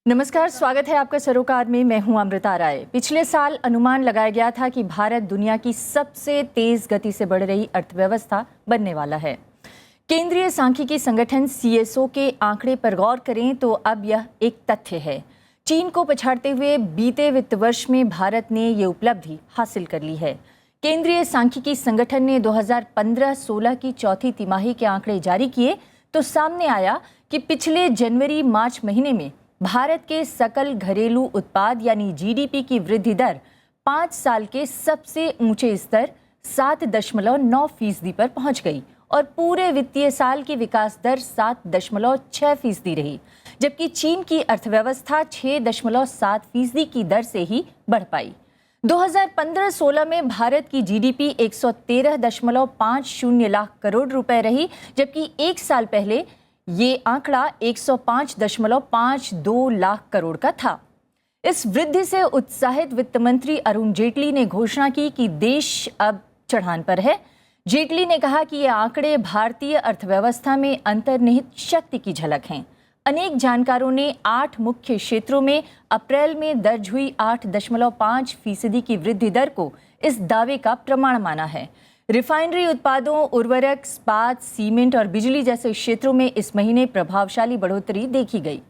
नमस्कार, स्वागत है आपका सरोकार में। मैं हूं अमृता राय। पिछले साल अनुमान लगाया गया था कि भारत दुनिया की सबसे तेज गति से बढ़ रही अर्थव्यवस्था बनने वाला है। केंद्रीय सांख्यिकी संगठन CSO के आंकड़े पर गौर करें तो अब यह एक तथ्य है। चीन को पछाड़ते हुए बीते वित्त वर्ष में भारत ने ये उपलब्धि हासिल कर ली है। केंद्रीय सांख्यिकी संगठन ने 2015-16 की चौथी तिमाही के आंकड़े जारी किए तो सामने आया कि पिछले जनवरी-मार्च महीने में भारत के सकल घरेलू उत्पाद यानी GDP की वृद्धि दर 5 साल के सबसे ऊंचे स्तर 7.9% पर पहुंच गई और पूरे वित्तीय साल की विकास दर 7.6% रही, जबकि चीन की अर्थव्यवस्था 6.7% की दर से ही बढ़ पाई। 2015-16 में भारत की GDP 113.50 लाख करोड़ रुपए रही, जबकि एक साल पहले ये आंकड़ा 105.52 लाख करोड़ का था। इस वृद्धि से उत्साहित वित्त मंत्री अरुण जेटली ने घोषणा की कि देश अब चढ़ान पर है। जेटली ने कहा कि ये आंकड़े भारतीय अर्थव्यवस्था में अंतर्निहित शक्ति की झलक हैं। अनेक जानकारों ने 8 मुख्य क्षेत्रों में अप्रैल में दर्ज हुई 8.5% की वृद्धि दर को इस दावे का प्रमाण माना है। रिफाइनरी उत्पादों, उर्वरक, इस्पात, सीमेंट और बिजली जैसे क्षेत्रों में इस महीने प्रभावशाली बढ़ोतरी देखी गई।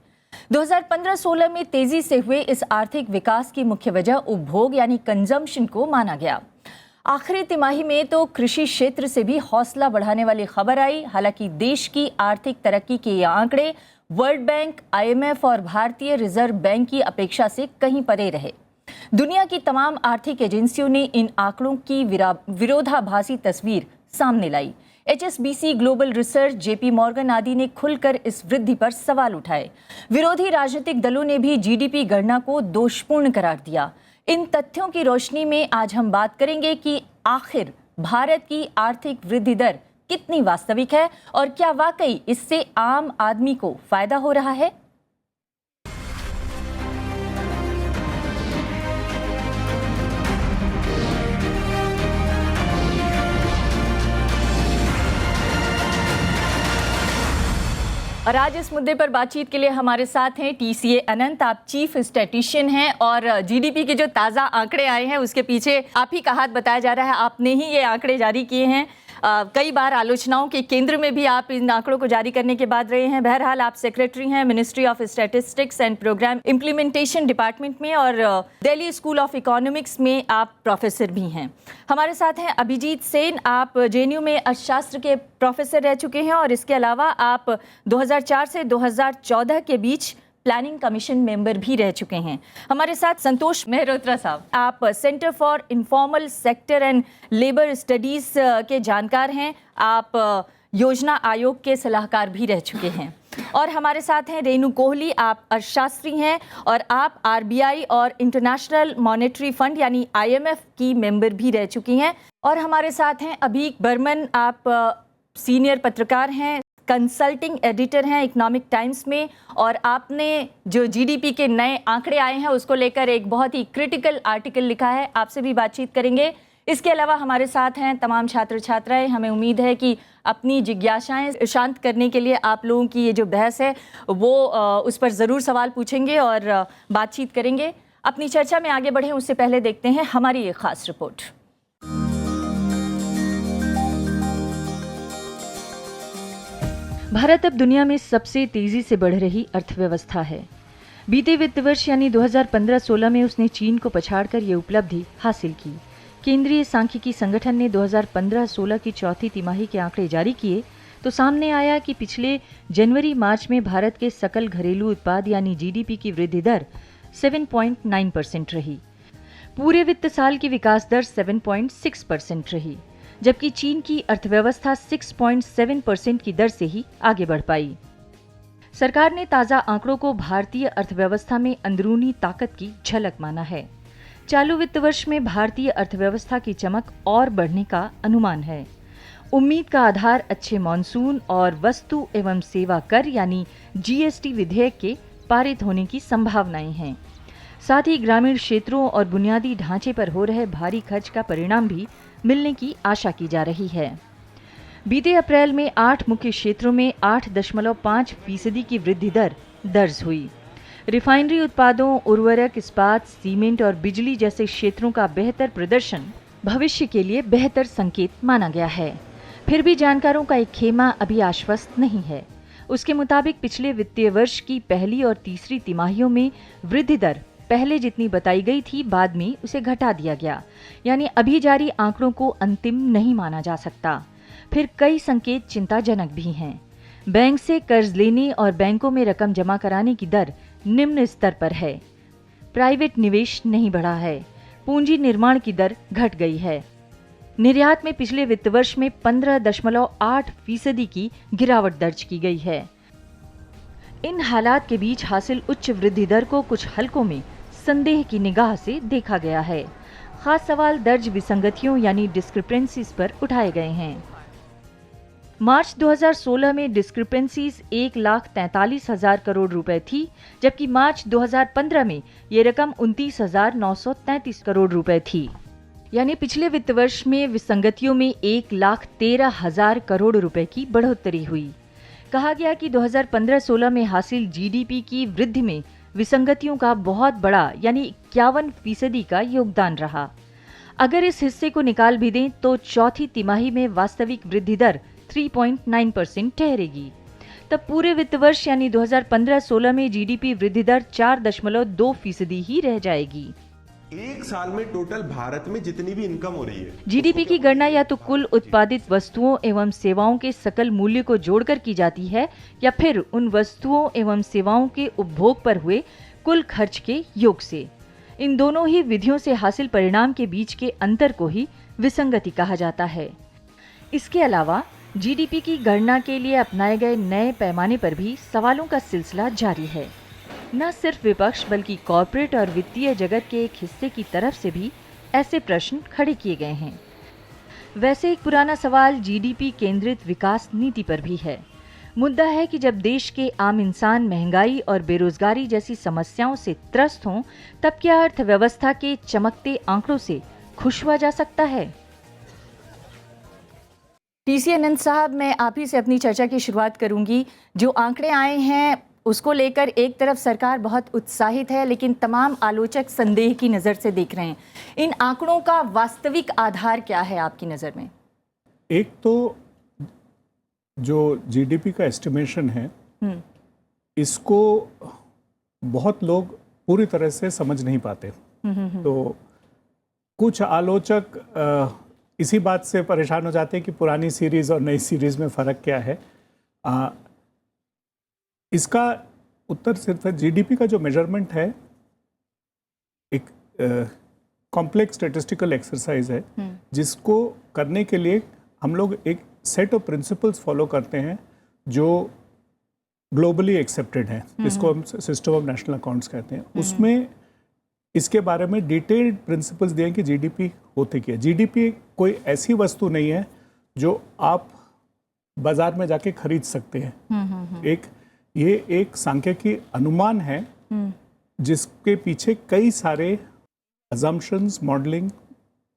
2015-16 में तेजी से हुए इस आर्थिक विकास की मुख्य वजह उपभोग यानी कंजम्पशन को माना गया। आखिरी तिमाही में तो कृषि क्षेत्र से भी हौसला बढ़ाने वाली खबर आई। हालांकि देश की आर्थिक तरक्की के ये आंकड़े वर्ल्ड बैंक, IMF और भारतीय रिजर्व बैंक की अपेक्षा से कहीं परे रहे। दुनिया की तमाम आर्थिक एजेंसियों ने इन आंकड़ों की विरोधाभासी तस्वीर सामने लाई। HSBC global research, JP Morgan आदि ने खुलकर इस वृद्धि पर सवाल उठाए। विरोधी राजनीतिक दलों ने भी GDP गणना को दोषपूर्ण करार दिया। इन तथ्यों की रोशनी में आज हम बात करेंगे कि आखिर भारत की आर्थिक वृद्धि दर कितनी वास्तविक है और क्या वाकई इससे आम आदमी को फायदा हो रहा है। और आज इस मुद्दे पर बातचीत के लिए हमारे साथ हैं TCA अनंत। आप चीफ स्टैटिशियन हैं और GDP के जो ताज़ा आंकड़े आए हैं उसके पीछे आप ही का हाथ बताया जा रहा है। आपने ही ये आंकड़े जारी किए हैं। कई बार आलोचनाओं के केंद्र में भी आप इन आंकड़ों को जारी करने के बाद रहे हैं। बहरहाल आप सेक्रेटरी हैं ministry of statistics and programme implementation department में और दिल्ली स्कूल ऑफ इकोनॉमिक्स में आप प्रोफेसर भी हैं। हमारे साथ हैं अभिजीत सेन। आप JNU में अर्थशास्त्र के प्रोफेसर रह चुके हैं और इसके अलावा आप 2004 से 2014 के बीच प्लानिंग कमीशन मेंबर भी रह चुके हैं। हमारे साथ संतोष मेहरोत्रा साहब, आप centre for informal sector and labour studies के जानकार हैं। आप योजना आयोग के सलाहकार भी रह चुके हैं। और हमारे साथ हैं रेणु कोहली, आप अर्थशास्त्री हैं और आप RBI और इंटरनेशनल मॉनेटरी फंड यानी IMF की मेंबर भी रह चुकी हैं। और हमारे साथ हैं अभीक बर्मन, आप सीनियर पत्रकार हैं, कंसल्टिंग एडिटर हैं इकोनॉमिक टाइम्स में और आपने जो GDP के नए आंकड़े आए हैं उसको लेकर एक बहुत ही क्रिटिकल आर्टिकल लिखा है। आपसे भी बातचीत करेंगे। इसके अलावा हमारे साथ हैं तमाम छात्र छात्राएं। हमें उम्मीद है कि अपनी जिज्ञासाएं शांत करने के लिए आप लोगों की ये जो बहस है वो उस पर ज़रूर सवाल पूछेंगे और बातचीत करेंगे। अपनी चर्चा में आगे बढ़ें उससे पहले देखते हैं हमारी ये खास रिपोर्ट। भारत अब दुनिया में सबसे तेजी से बढ़ रही अर्थव्यवस्था है। बीते वित्त वर्ष यानी 2015-16 में उसने चीन को पछाड़कर ये उपलब्धि हासिल की। केंद्रीय सांख्यिकी संगठन ने 2015-16 की चौथी तिमाही के आंकड़े जारी किए तो सामने आया कि पिछले जनवरी-मार्च में भारत के सकल घरेलू उत्पाद यानी GDP की वृद्धि दर 7.9% रही। पूरे वित्त साल की विकास दर 7.6% रही, जबकि चीन की अर्थव्यवस्था 6.7% की दर से ही आगे बढ़ पाई। सरकार ने ताजा आंकड़ों को भारतीय अर्थव्यवस्था में अंदरूनी ताकत की झलक माना है। चालू वित्त वर्ष में भारतीय अर्थव्यवस्था की चमक और बढ़ने का अनुमान है। उम्मीद का आधार अच्छे मॉनसून और वस्तु एवं सेवा कर यानी GST विधेयक के पारित होने की संभावनाएं हैं। साथ ही ग्रामीण क्षेत्रों और बुनियादी ढांचे पर हो रहे भारी खर्च का परिणाम भी मिलने की आशा की जा रही है। बीते अप्रैल में 8 मुख्य क्षेत्रों में 8.5% की वृद्धि दर दर्ज हुई। रिफाइनरी उत्पादों, उर्वरक, इस्पात, सीमेंट और बिजली जैसे क्षेत्रों का बेहतर प्रदर्शन भविष्य के लिए बेहतर संकेत माना गया है। फिर भी जानकारों का एक खेमा अभी आश्वस्त नहीं है। उसके मुताबिक पिछले वित्तीय वर्ष की पहली और तीसरी तिमाहियों में वृद्धि दर पहले जितनी बताई गई थी, बाद में उसे घटा दिया गया, यानी अभी जारी आंकड़ों को अंतिम नहीं माना जा सकता। फिर कई संकेत चिंताजनक भी हैं। बैंक से कर्ज लेने और बैंकों में रकम जमा कराने की दर निम्न स्तर पर है। प्राइवेट निवेश नहीं बढ़ा है। पूंजी निर्माण की दर घट गई है। निर्यात में पिछले वित्त वर्ष में 15.8% की गिरावट दर्ज की गई है। इन हालात के बीच हासिल उच्च वृद्धि दर को कुछ हलकों में संदेह की निगाह से देखा गया है। खास सवाल दर्ज विसंगतियों यानी डिस्क्रिपेंसीज पर उठाए गए हैं। मार्च 2016 में डिस्क्रिपेंसीज 1,43,000 करोड़ रुपए थी, जबकि मार्च 2015 में ये रकम 29,933 करोड़ रुपए थी। यानी पिछले वित्त वर्ष में विसंगतियों में 1,13,000 करोड़ रुपए की बढ़ोतरी हुई। कहा गया कि 2015-16 में हासिल जीडीपी की वृद्धि में विसंगतियों का बहुत बड़ा यानी 51% का योगदान रहा। अगर इस हिस्से को निकाल भी दें तो चौथी तिमाही में वास्तविक वृद्धि दर 3.9% ठहरेगी। तब पूरे वित्त वर्ष यानी 2015-16 में जीडीपी वृद्धि दर 4.2% ही रह जाएगी। एक साल में टोटल भारत में जितनी भी इनकम हो रही है, जीडीपी की गणना या तो कुल उत्पादित वस्तुओं एवं सेवाओं के सकल मूल्य को जोड़कर की जाती है या फिर उन वस्तुओं एवं सेवाओं के उपभोग पर हुए कुल खर्च के योग से। इन दोनों ही विधियों से हासिल परिणाम के बीच के अंतर को ही विसंगति कहा जाता है। इसके अलावा जीडीपी की गणना के लिए अपनाए गए नए पैमाने पर भी सवालों का सिलसिला जारी है। न सिर्फ विपक्ष बल्कि कॉर्पोरेट और वित्तीय जगत के एक हिस्से की तरफ से भी ऐसे प्रश्न खड़े किए गए हैं। वैसे एक पुराना सवाल जीडीपी केंद्रित विकास नीति पर भी है। मुद्दा है कि जब देश के आम इंसान महंगाई और बेरोजगारी जैसी समस्याओं से त्रस्त हों, तब क्या अर्थव्यवस्था के चमकते आंकड़ों से खुश हुआ जा सकता है? टीसी अनंत साहब, मैं आप ही से अपनी चर्चा की शुरुआत करूंगी। जो आंकड़े आए हैं उसको लेकर एक तरफ सरकार बहुत उत्साहित है, लेकिन तमाम आलोचक संदेह की नज़र से देख रहे हैं। इन आंकड़ों का वास्तविक आधार क्या है आपकी नज़र में? एक तो जो जीडीपी का एस्टिमेशन है, इसको बहुत लोग पूरी तरह से समझ नहीं पाते। तो कुछ आलोचक इसी बात से परेशान हो जाते हैं कि पुरानी सीरीज और नई सीरीज में फ़र्क क्या है। इसका उत्तर सिर्फ है, जीडीपी का जो मेजरमेंट है एक कॉम्प्लेक्स स्टैटिस्टिकल एक्सरसाइज है, जिसको करने के लिए हम लोग एक सेट ऑफ प्रिंसिपल्स फॉलो करते हैं जो ग्लोबली एक्सेप्टेड है, जिसको हम सिस्टम ऑफ नेशनल अकाउंट्स कहते हैं। उसमें इसके बारे में डिटेल्ड प्रिंसिपल्स दिए हैं कि जीडीपी होती क्या है। जीडीपी कोई ऐसी वस्तु नहीं है जो आप बाजार में जाके खरीद सकते हैं। ये एक सांख्यिकी अनुमान है जिसके पीछे कई सारे अजम्पशंस, मॉडलिंग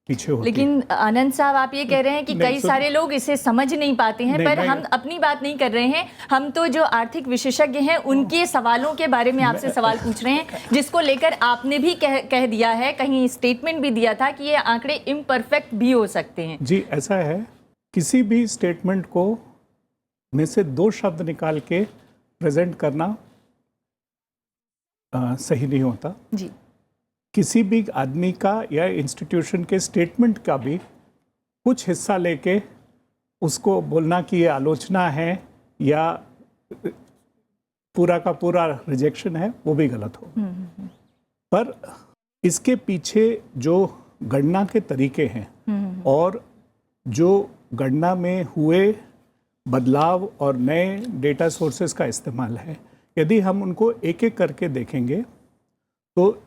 पीछे होती है। लेकिन आनंद साहब, आप ये कह रहे हैं कि कई सारे लोग इसे समझ नहीं पाते हैं, पर हम अपनी बात नहीं कर रहे हैं। हम तो जो आर्थिक विशेषज्ञ हैं उनके सवालों के बारे में आपसे सवाल पूछ रहे हैं, जिसको लेकर आपने भी कह दिया है, कहीं स्टेटमेंट भी दिया था कि ये आंकड़े इम्परफेक्ट भी हो सकते हैं। जी, ऐसा है। किसी भी स्टेटमेंट को में से दो शब्द निकाल के प्रेजेंट करना सही नहीं होता जी। किसी भी आदमी का या इंस्टीट्यूशन के स्टेटमेंट का भी कुछ हिस्सा लेके उसको बोलना कि ये आलोचना है या पूरा का पूरा रिजेक्शन है, वो भी गलत हो। पर इसके पीछे जो गणना के तरीके हैं और जो गणना में हुए बदलाव और नए डेटा सोर्सेस का इस्तेमाल है, यदि हम उनको एक एक करके देखेंगे तो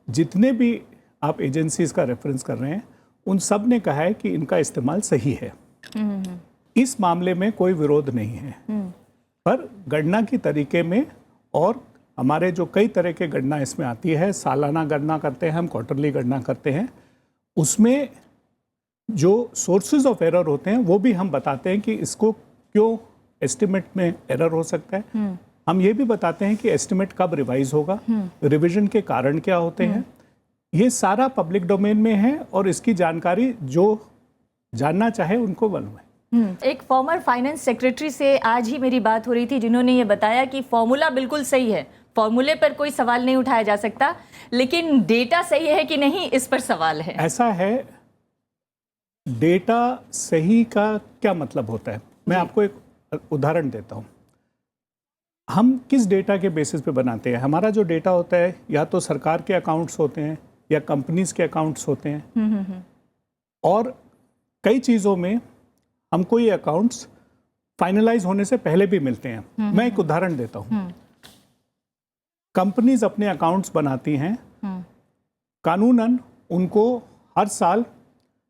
जितने भी आप एजेंसीज का रेफरेंस कर रहे हैं उन सब ने कहा है कि इनका इस्तेमाल सही है। इस मामले में कोई विरोध नहीं है। पर गणना की तरीके में, और हमारे जो कई तरह के गणना इसमें आती है, सालाना गणना करते हैं हम, क्वार्टरली गणना करते हैं, उसमें जो सोर्सेज ऑफ एरर होते हैं वो भी हम बताते हैं कि इसको क्यों एस्टिमेट में एरर हो सकता है। हम ये भी बताते हैं कि एस्टिमेट कब रिवाइज होगा, रिवीजन के कारण क्या होते हैं, ये सारा पब्लिक डोमेन में है और इसकी जानकारी जो जानना चाहे उनको मालूम है। एक फॉर्मर फाइनेंस सेक्रेटरी से आज ही मेरी बात हो रही थी जिन्होंने ये बताया कि फॉर्मूला बिल्कुल सही है, फॉर्मूले पर कोई सवाल नहीं उठाया जा सकता, लेकिन डेटा सही है कि नहीं इस पर सवाल है। ऐसा है, डेटा सही का क्या मतलब होता है, मैं आपको एक उदाहरण देता हूँ। हम किस डेटा के बेसिस पे बनाते हैं? हमारा जो डेटा होता है या तो सरकार के अकाउंट्स होते हैं या कंपनीज के अकाउंट्स होते हैं, और कई चीज़ों में हमको ये अकाउंट्स फाइनलाइज होने से पहले भी मिलते हैं। मैं एक उदाहरण देता हूँ। कंपनीज अपने अकाउंट्स बनाती हैं, कानूनन उनको हर साल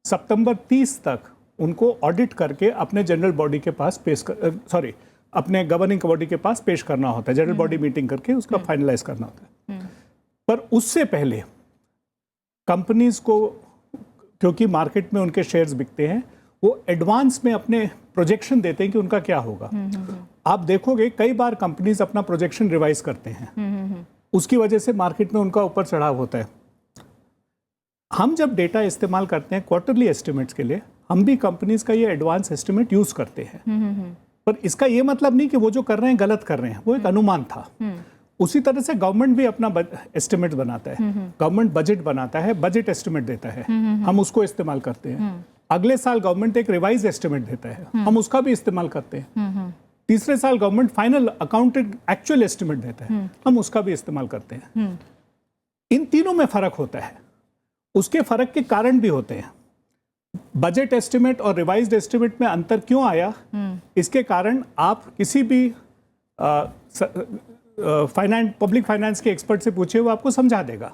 सितंबर 30 तक उनको ऑडिट करके अपने जनरल बॉडी के पास अपने गवर्निंग बॉडी के पास पेश करना होता है, जनरल बॉडी मीटिंग करके उसका फाइनलाइज करना होता है। पर उससे पहले कंपनीज को, क्योंकि मार्केट में उनके शेयर्स बिकते हैं, वो एडवांस में अपने प्रोजेक्शन देते हैं कि उनका क्या होगा। आप देखोगे कई बार कंपनीज अपना प्रोजेक्शन रिवाइज करते हैं, उसकी वजह से मार्केट में उनका ऊपर चढ़ाव होता है। हम जब डेटा इस्तेमाल करते हैं क्वार्टरली एस्टिमेट्स के लिए, हम भी कंपनीज का ये एडवांस एस्टिमेट यूज करते हैं, पर इसका ये मतलब नहीं कि वो जो कर रहे हैं गलत कर रहे हैं, वो एक अनुमान था। उसी तरह से गवर्नमेंट भी अपना एस्टिमेट बनाता है, गवर्नमेंट बजट बनाता है, बजट एस्टिमेट देता है, हम उसको इस्तेमाल करते हैं। अगले साल गवर्नमेंट एक रिवाइज एस्टिमेट देता है, हम उसका भी इस्तेमाल करते हैं। तीसरे साल government final accounted actual estimate देता है, हम उसका भी इस्तेमाल करते हैं। इन तीनों में फर्क होता है, उसके फर्क के कारण भी होते हैं। बजट एस्टिमेट और रिवाइज्ड एस्टिमेट में अंतर क्यों आया, इसके कारण आप किसी भी पब्लिक फाइनेंस के एक्सपर्ट से पूछिए, वो आपको समझा देगा।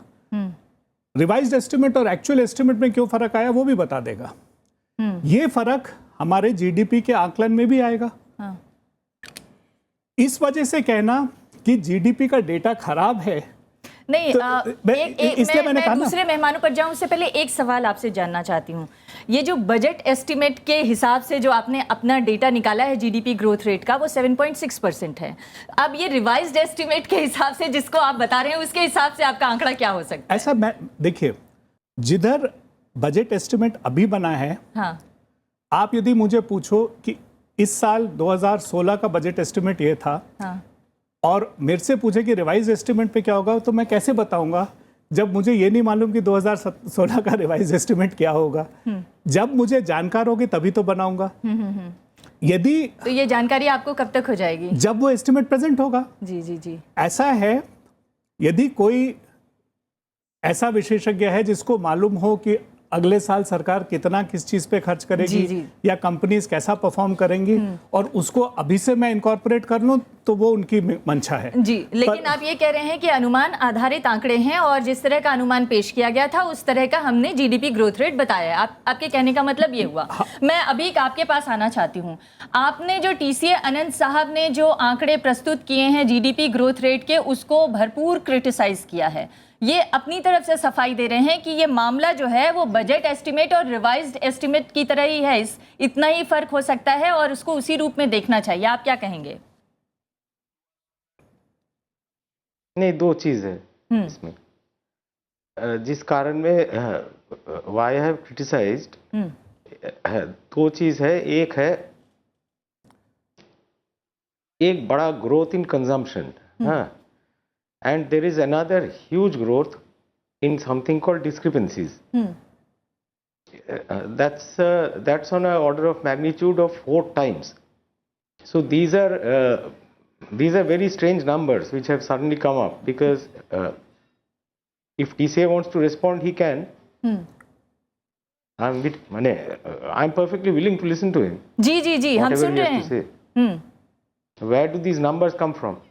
रिवाइज्ड एस्टिमेट और एक्चुअल एस्टिमेट में क्यों फर्क आया वो भी बता देगा। ये फर्क हमारे जीडीपी के आकलन में भी आएगा। इस वजह से कहना कि जीडीपी का डेटा खराब है नहीं, इसलिए मैंने कहा दूसरे मेहमानों पर जाऊं उससे पहले एक सवाल आपसे जानना चाहती हूं। ये जो बजट एस्टिमेट के हिसाब से जो आपने अपना डेटा निकाला है जीडीपी ग्रोथ रेट का, वो 7.6% है। अब ये रिवाइज्ड एस्टिमेट के हिसाब से जिसको आप बता रहे हैं, उसके हिसाब से आपका आंकड़ा क्या हो सकता है? ऐसा मैं देखिए, जिधर बजट एस्टिमेट अभी बना है, हाँ, आप यदि मुझे पूछो कि इस साल 2016 का बजट एस्टिमेट ये था, हाँ, और मेरे से पूछे कि रिवाइज एस्टिमेट पे क्या होगा, तो मैं कैसे बताऊंगा जब मुझे ये नहीं मालूम कि 2016 का रिवाइज एस्टिमेट क्या होगा। जब मुझे जानकार होगी तभी तो बनाऊंगा। यदि तो ये जानकारी आपको कब तक हो जाएगी? जब वो एस्टिमेट प्रेजेंट होगा। जी जी जी। ऐसा है, यदि कोई ऐसा विशेषज्ञ है जिसको मालूम हो कि अगले साल सरकार कितना किस चीज पे खर्च करेगी, जी। या कंपनीज कैसा परफॉर्म करेंगी, और उसको अभी से मैं इनकॉर्पोरेट कर लूं, तो वो उनकी मंशा है जी। लेकिन आप ये कह रहे हैं कि अनुमान आधारित आंकड़े हैं और जिस तरह का अनुमान पेश किया गया था उस तरह का हमने जीडीपी ग्रोथ रेट बताया है। आपके कहने का मतलब ये हुआ। मैं अभी आपके पास आना चाहती हूँ। आपने जो टीसीए अनंत साहब ने जो आंकड़े प्रस्तुत किए हैं जीडीपी ग्रोथ रेट के, उसको भरपूर क्रिटिसाइज किया है। ये अपनी तरफ से सफाई दे रहे हैं कि ये मामला जो है वो बजट एस्टिमेट और रिवाइज्ड एस्टिमेट की तरह ही है, इतना ही फर्क हो सकता है और उसको उसी रूप में देखना चाहिए। आप क्या कहेंगे? नहीं, दो चीज है इसमें, जिस कारण में वाई हैव क्रिटिसाइज्ड, दो चीज है। एक है एक बड़ा ग्रोथ इन कंजम्पशन, हाँ, and there is another huge growth in something called discrepancies. That's on an order of magnitude of 4 times. So these are very strange numbers which have suddenly come up, because if TCA wants to respond, he can. I'm perfectly willing to listen to him. जी, हम सुन रहे हैं। Where do these numbers come from?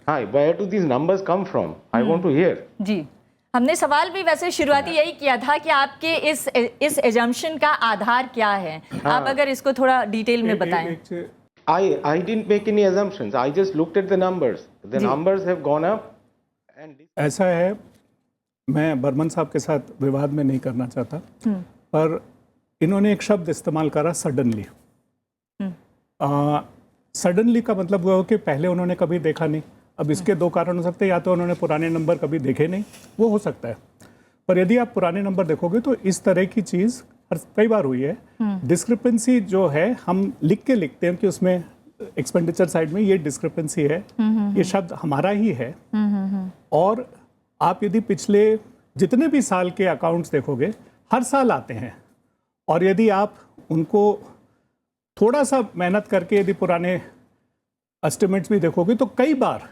Where do these numbers come from? I want to hear. जी, हमने सवाल भी वैसे शुरुआती यही किया था कि आपके इस एजम्पशन का आधार क्या है। आप अगर इसको थोड़ा डिटेल में बताएं। I didn't make any assumptions. I just looked at the numbers. The numbers have gone up. ऐसा है, मैं बर्मन साहब के साथ विवाद में नहीं करना चाहता, पर इन्होंने एक शब्द इस्तेमाल करा, सडनली। सडनली का मतलब हुआ कि पहले उन्होंने कभी देखा नहीं। अब इसके दो कारण हो सकते हैं, या तो उन्होंने पुराने नंबर कभी देखे नहीं, वो हो सकता है। पर यदि आप पुराने नंबर देखोगे तो इस तरह की चीज़ कई बार हुई है। डिस्क्रिपेंसी जो है हम लिखते हैं कि उसमें एक्सपेंडिचर साइड में ये डिस्क्रिपेंसी है, ये शब्द हमारा ही है। और आप यदि पिछले जितने भी साल के अकाउंट्स देखोगे, हर साल आते हैं। और यदि आप उनको थोड़ा सा मेहनत करके यदि पुराने एस्टिमेट्स भी देखोगे तो कई बार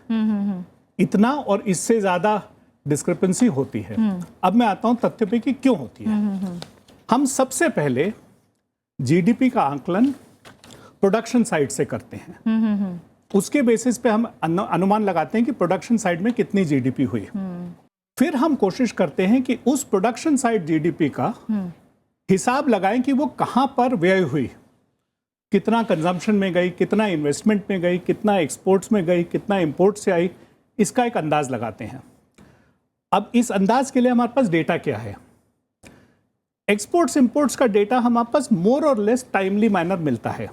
इतना और इससे ज़्यादा डिस्क्रिपेंसी होती है। अब मैं आता हूं तथ्य पे कि क्यों होती है। हम सबसे पहले जीडीपी का आंकलन प्रोडक्शन साइड से करते हैं। उसके बेसिस पे हम अनुमान लगाते हैं कि प्रोडक्शन साइड में कितनी जीडीपी हुई। फिर हम कोशिश करते हैं कि उस प्रोडक्शन साइड जीडीपी का हिसाब लगाएं कि वो कहां पर व्यय हुई, कितना कंजम्पशन में गई, कितना इन्वेस्टमेंट में गई, कितना एक्सपोर्ट्स में गई, कितना इंपोर्ट से आई, इसका एक अंदाज लगाते हैं। अब इस अंदाज के लिए हमारे पास डेटा क्या है? एक्सपोर्ट्स इंपोर्ट्स का डेटा हमारे पास मोर और लेस टाइमली मैनर मिलता है।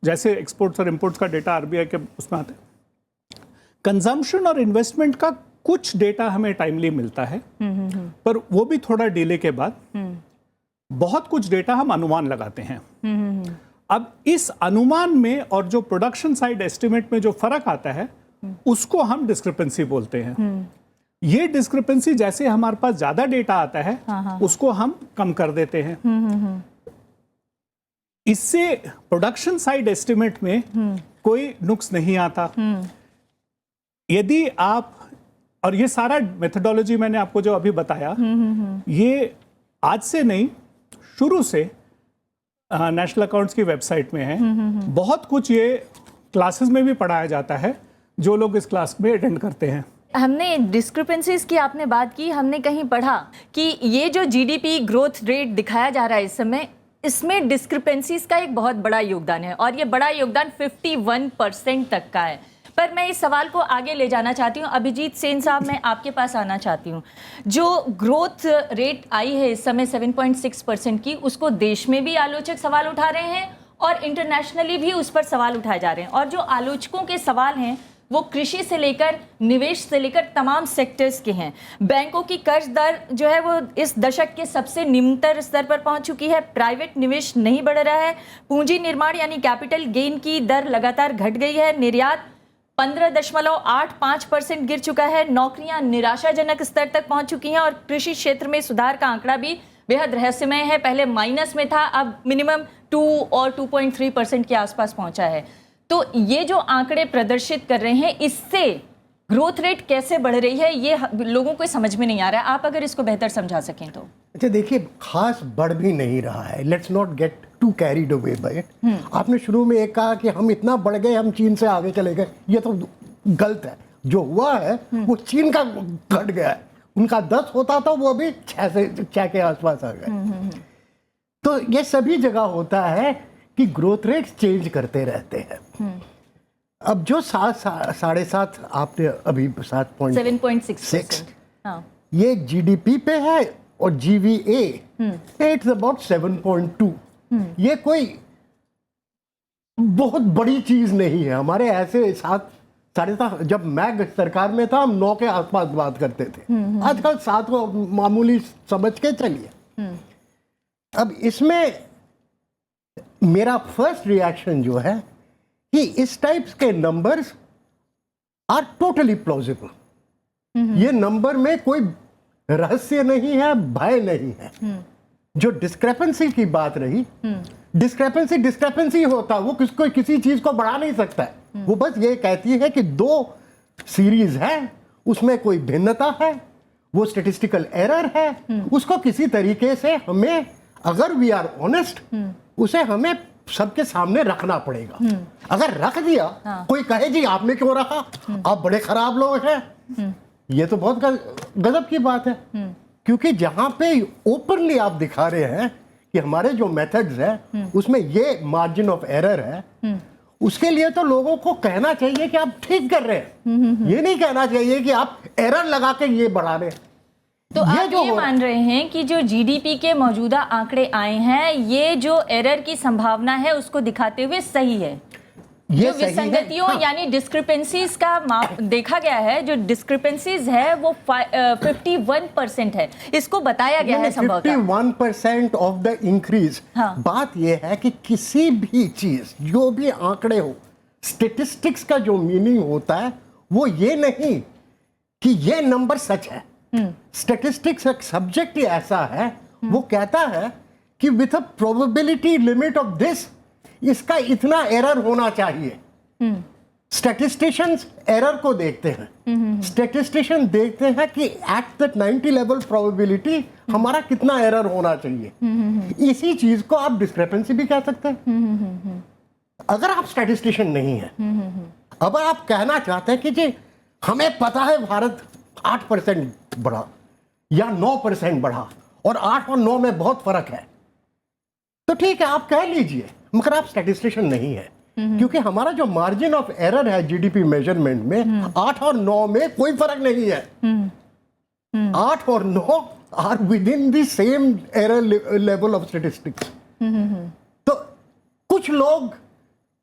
जैसे एक्सपोर्ट्स और इंपोर्ट्स का डेटा आरबीआई के उसमें आता है। कंजम्पशन और इन्वेस्टमेंट का कुछ डेटा हमें टाइमली मिलता है, पर वो भी थोड़ा डिले के बाद। बहुत कुछ डेटा हम अनुमान लगाते हैं। अब इस अनुमान में और जो प्रोडक्शन साइड एस्टिमेट में जो फर्क आता है, उसको हम डिस्क्रिपेंसी बोलते हैं। ये डिस्क्रिपेंसी जैसे हमारे पास ज्यादा डेटा आता है, उसको हम कम कर देते हैं। इससे प्रोडक्शन साइड एस्टिमेट में कोई नुक्स नहीं आता। यदि आप, और ये सारा मेथोडोलॉजी मैंने आपको जो अभी बताया, ये आज से नहीं, शुरू से नेशनल अकाउंट्स की वेबसाइट में है। बहुत कुछ ये क्लासेस में भी पढ़ाया जाता है, जो लोग इस क्लास में अटेंड करते हैं। हमने डिस्क्रिपेंसीज की आपने बात की, हमने कहीं पढ़ा कि ये जो जीडीपी ग्रोथ रेट दिखाया जा रहा है इस समय, इसमें डिस्क्रिपेंसीज का एक बहुत बड़ा योगदान है और ये बड़ा योगदान 51% तक का है। पर मैं इस सवाल को आगे ले जाना चाहती हूँ। अभिजीत सेन साहब, मैं आपके पास आना चाहती हूँ। जो ग्रोथ रेट आई है इस समय 7.6% की, उसको देश में भी आलोचक सवाल उठा रहे हैं और इंटरनेशनली भी उस पर सवाल उठाए जा रहे हैं। और जो आलोचकों के सवाल हैं वो कृषि से लेकर निवेश से लेकर तमाम सेक्टर्स के हैं। बैंकों की कर्ज दर जो है वो इस दशक के सबसे निम्नतर स्तर पर पहुंच चुकी है। प्राइवेट निवेश नहीं बढ़ रहा है। पूंजी निर्माण यानी कैपिटल गेन की दर लगातार घट गई है। निर्यात 15.85% गिर चुका है। नौकरियां निराशाजनक स्तर तक पहुंच चुकी हैं और कृषि क्षेत्र में सुधार का आंकड़ा भी बेहद रहस्यमय है। पहले माइनस में था, अब मिनिमम 2 और 2.3% के आसपास पहुंचा है। तो ये जो आंकड़े प्रदर्शित कर रहे हैं, इससे ग्रोथ रेट कैसे बढ़ रही है, ये लोगों को समझ में नहीं आ रहा है। आप अगर इसको बेहतर समझा सकें तो। अच्छा देखिए, खास बढ़ भी नहीं रहा है। Let's not get too carried away by it. आपने शुरू में एक कहा कि हम इतना बढ़ गए, हम चीन से आगे चले गए। ये तो गलत है। जो हुआ है वो चीन का घट गया है। उनका 10 होता था, वो अभी 6 के आसपास आ गए। तो ये सभी जगह होता है कि ग्रोथ रेट चेंज करते रहते हैं। अब जो 7.5 आपने अभी 7.6 ये जीडीपी पे है और जीवीए इट्स अबाउट 7.2। ये कोई बहुत बड़ी चीज नहीं है। हमारे ऐसे 7.5, जब मैं सरकार में था, हम 9 के आसपास बात करते थे। आजकल 7 को मामूली समझ के चलिए। अब इसमें मेरा फर्स्ट रिएक्शन जो है कि इस टाइप्स के नंबर्स आर टोटली प्लॉजिबल। ये नंबर में कोई रहस्य नहीं है, भय नहीं है। जो डिस्क्रेपेंसी की बात रही, डिस्क्रेपेंसी होता, वो किसको किसी चीज को बढ़ा नहीं सकता है। वो बस ये कहती है कि 2 सीरीज है, उसमें कोई भिन्नता है, वो स्टैटिस्टिकल एरर है। उसको किसी तरीके से हमें, अगर वी आर ऑनेस्ट, उसे हमें सबके सामने रखना पड़ेगा। अगर रख दिया, कोई कहे जी आपने क्यों रखा, आप बड़े खराब लोग हैं, ये तो बहुत गजब की बात है। क्योंकि जहां पे ओपनली आप दिखा रहे हैं कि हमारे जो मेथड्स हैं उसमें ये मार्जिन ऑफ एरर है, उसके लिए तो लोगों को कहना चाहिए कि आप ठीक कर रहे हैं। ये नहीं कहना चाहिए कि आप एरर लगा के ये बढ़ा रहे हैं। तो आप ये मान रहे हैं कि जो जीडीपी के मौजूदा आंकड़े आए हैं, ये जो एरर की संभावना है उसको दिखाते हुए सही है? ये जो सही है। विसंगतियों हाँ। यानी डिस्क्रिपेंसीज का माप देखा गया है, जो डिस्क्रिपेंसीज है वो 51% है, इसको बताया गया है संभवतः। 51% ऑफ द इंक्रीज। हाँ। बात यह है कि किसी भी चीज, जो भी आंकड़े हो, स्टेटिस्टिक्स का जो मीनिंग होता है वो ये नहीं कि ये नंबर सच है। स्टेटिस्टिक्स एक सब्जेक्ट ही ऐसा है, वो कहता है कि with a probability limit of this, इसका इतना एरर होना चाहिए। स्टैटिस्टिशियंस एरर को देखते हैं, स्टैटिस्टिशियन देखते हैं कि एट द 90 लेवल प्रोबेबिलिटी हमारा कितना एरर होना चाहिए। इसी चीज को आप डिस्क्रिपेंसी भी कह सकते हैं। अगर आप स्टैटिस्टिशियन नहीं है, अब आप कहना चाहते हैं कि जी हमें पता है भारत 8% बढ़ा या 9% बढ़ा और 8 और 9 में बहुत फर्क है, तो ठीक है आप कह लीजिए, मगर आप स्टैटिस्टिशियन नहीं है। क्योंकि हमारा जो मार्जिन ऑफ एरर है जीडीपी मेजरमेंट में, 8 और 9 में कोई फर्क नहीं है। 8 और 9 are within the same error level of statistics. तो कुछ लोग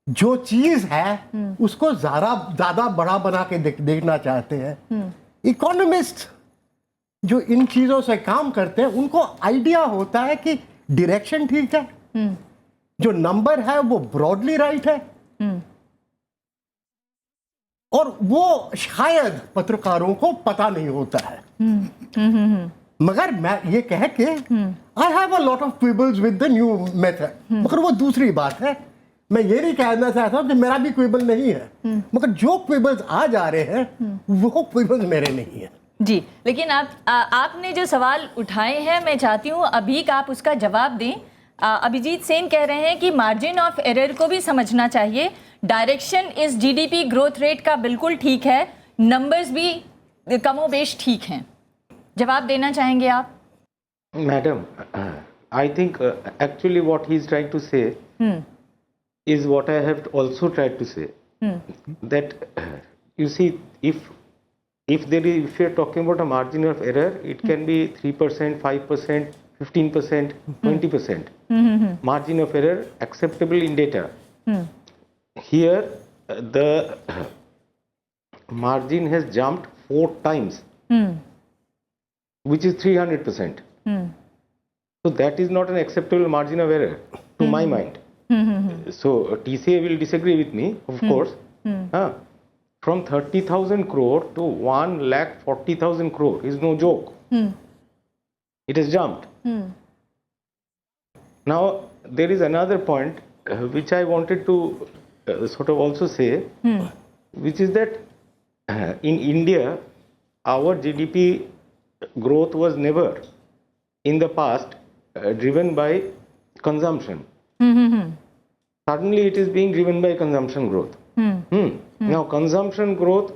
जो चीज है उसको ज्यादा बड़ा बना के देखना चाहते हैं। इकोनॉमिस्ट जो इन चीजों से काम करते हैं उनको आइडिया होता है कि डायरेक्शन ठीक है, जो नंबर है वो ब्रॉडली राइट है, और वो शायद पत्रकारों को पता नहीं होता है। मगर मैं ये कह के I have a lot of quibbles with the new method, मगर वो दूसरी बात है। मैं ये नहीं कहना चाहता हूं कि मेरा भी क्विबल नहीं है, मगर जो क्विबल्स आ जा रहे हैं वो क्विबल्स मेरे नहीं है। जी, लेकिन आपने जो सवाल उठाए हैं, मैं चाहती हूँ अभी आप उसका जवाब दें। अभिजीत सेन कह रहे हैं कि मार्जिन ऑफ एरर को भी समझना चाहिए, डायरेक्शन इस जीडीपी ग्रोथ रेट का बिल्कुल ठीक है, नंबर्स भी कमोबेश ठीक हैं। जवाब देना चाहेंगे आप? Madam, I think actually what he is trying to say is what I have also tried to say. That you see, if you are talking about a margin of error, it can be 3%, 5%, 15%, 20%. Margin of error acceptable in data. Here the margin has jumped 4 times, which is 300%. So that is not an acceptable margin of error to my mind. So TCA will disagree with me, of course. From 30,000 crore to 1,40,000 crore is no joke. It has jumped. Now there is another point which I wanted to sort of also say, which is that in India our GDP growth was never in the past driven by consumption. Suddenly it is being driven by consumption growth. Now consumption growth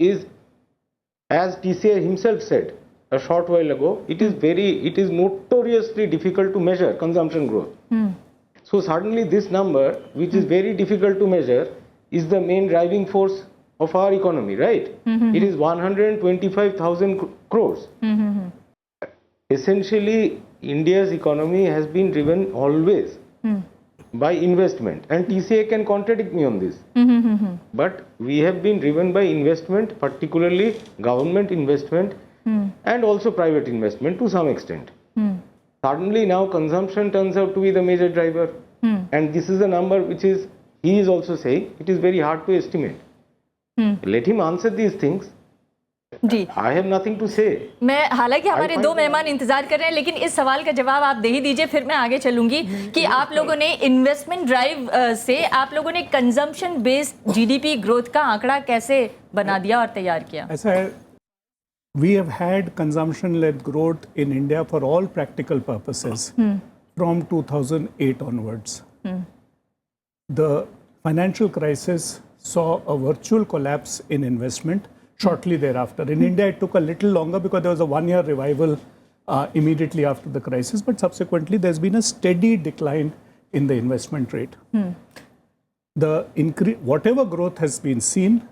is, as TCA himself said a short while ago, it is notoriously difficult to measure consumption growth. So suddenly this number, which is very difficult to measure, is the main driving force of our economy, right? It is 125,000 crores. Essentially India's economy has been driven always by investment, and TCA can contradict me on this. But we have been driven by investment, particularly government investment and also private investment to some extent. Suddenly now consumption turns out to be the major driver, and this is a number which is, he is also saying, it is very hard to estimate. Let him answer these things. Ji, I have nothing to say. मैं, हालांकि हमारे दो मेहमान इंतजार कर रहे हैं, लेकिन इस सवाल का जवाब आप दे ही दीजिए, फिर मैं आगे चलूंगी कि आप लोगों ने इन्वेस्टमेंट ड्राइव से आप लोगों ने कंजम्पशन बेस्ड जीडीपी ग्रोथ का आंकड़ा कैसे बना दिया और तैयार किया? ऐसा है, we have had consumption led growth in India for all practical purposes from 2008 onwards. The financial crisis saw a virtual collapse in investment shortly thereafter. In India, it took a little longer because there was a one-year revival immediately after the crisis, but subsequently there's been a steady decline in the investment rate. The whatever growth has been seen,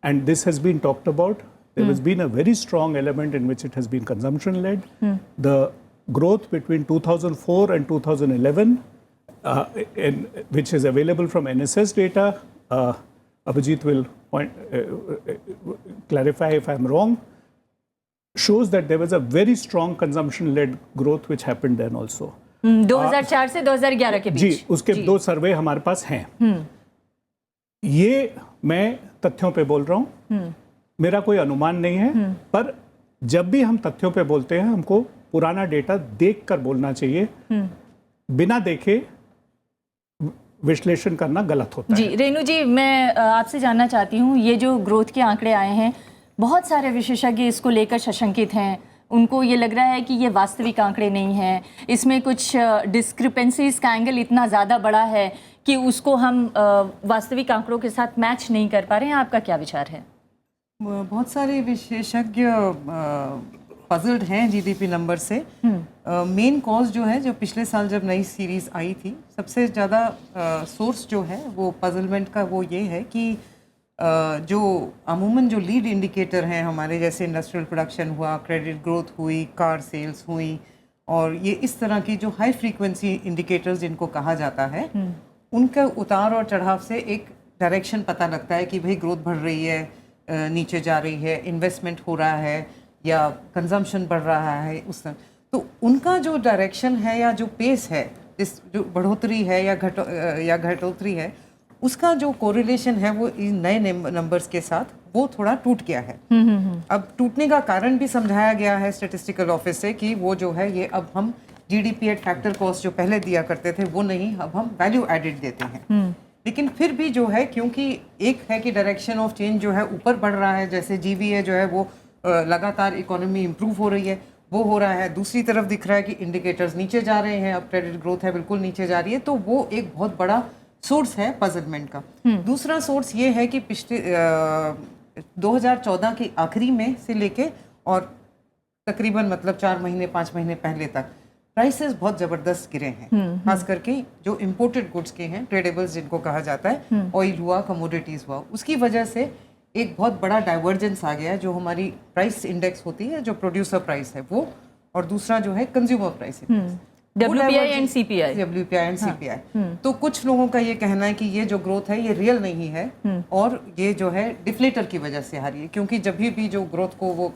and this has been talked about, there has been a very strong element in which it has been consumption-led. The growth between 2004 and 2011 which is available from NSS data. Abhijit will clarify if I'm wrong. Shows that there was a very strong consumption-led growth which happened then also. 2004 से 2011 के बीच। जी, उसके 2 सर्वे हमारे पास हैं। ये मैं तथ्यों पे बोल रहा हूँ, मेरा कोई अनुमान नहीं है, पर जब भी हम तथ्यों पे बोलते हैं हमको पुराना डेटा देखकर बोलना चाहिए, बिना देखे विश्लेषण करना गलत होता है। जी रेणु जी, मैं आपसे जानना चाहती हूँ, ये जो ग्रोथ के आंकड़े आए हैं, बहुत सारे विशेषज्ञ इसको लेकर सशंकित हैं। उनको ये लग रहा है कि ये वास्तविक आंकड़े नहीं हैं, इसमें कुछ डिस्क्रिपेंसीज का एंगल इतना ज़्यादा बड़ा है कि उसको हम वास्तविक आंकड़ों के साथ मैच नहीं कर पा रहे हैं। आपका क्या विचार है? बहुत सारे विशेषज्ञ पजल्ड हैं जीडीपी नंबर से। मेन कॉज जो है, जो पिछले साल जब नई सीरीज आई थी, सबसे ज़्यादा सोर्स जो है वो पजलमेंट का वो ये है कि जो अमूमन जो लीड इंडिकेटर हैं हमारे, जैसे इंडस्ट्रियल प्रोडक्शन हुआ, क्रेडिट ग्रोथ हुई, कार सेल्स हुई, और ये इस तरह की जो हाई फ्रीक्वेंसी इंडिकेटर्स जिनको कहा जाता है, उनका उतार और चढ़ाव से एक डायरेक्शन पता लगता है कि भाई ग्रोथ बढ़ रही है, नीचे जा रही है, इन्वेस्टमेंट हो रहा है या कंजम्पशन बढ़ रहा है, उस तरह। तो उनका जो डायरेक्शन है या जो पेस है, इस जो बढ़ोतरी है या घटोतरी है, उसका जो कोरिलेशन है वो इन नए नंबर्स के साथ वो थोड़ा टूट गया है। अब टूटने का कारण भी समझाया गया है स्टैटिस्टिकल ऑफिस से कि वो जो है, ये अब हम जीडीपी एट फैक्टर कॉस्ट जो पहले दिया करते थे वो नहीं, अब हम वैल्यू एडेड देते हैं। लेकिन फिर भी जो है, क्योंकि एक है कि डायरेक्शन ऑफ चेंज जो है ऊपर बढ़ रहा है, जैसे जीवीए जो है वो लगातार इकोनॉमी इंप्रूव हो रही है, वो हो रहा है। दूसरी तरफ दिख रहा है कि इंडिकेटर्स नीचे जा रहे हैं, अब क्रेडिट ग्रोथ है बिल्कुल नीचे जा रही है, तो वो एक बहुत बड़ा सोर्स है पजलमेंट का। दूसरा सोर्स ये है कि पिछले 2014 के आखिरी में से लेके और तकरीबन मतलब 4 महीने 5 महीने पहले तक प्राइसेस बहुत ज़बरदस्त गिरे हैं, खास करके जो इम्पोर्टेड गुड्स के हैं, ट्रेडेबल्स जिनको कहा जाता है, ऑयल हुआ, कमोडिटीज़ हुआ, उसकी वजह से एक बहुत बड़ा डाइवर्जेंस आ गया है। जो हमारी प्राइस इंडेक्स होती है, जो प्रोड्यूसर प्राइस है वो, और दूसरा जो है consumer price index, WPI and CPI। WPI and CPI। तो कुछ लोगों का ये कहना है कि ये जो ग्रोथ है ये रियल नहीं है, और ये जो है डिफ्लेटर की वजह से आ रही है, क्योंकि जब भी जो ग्रोथ को वो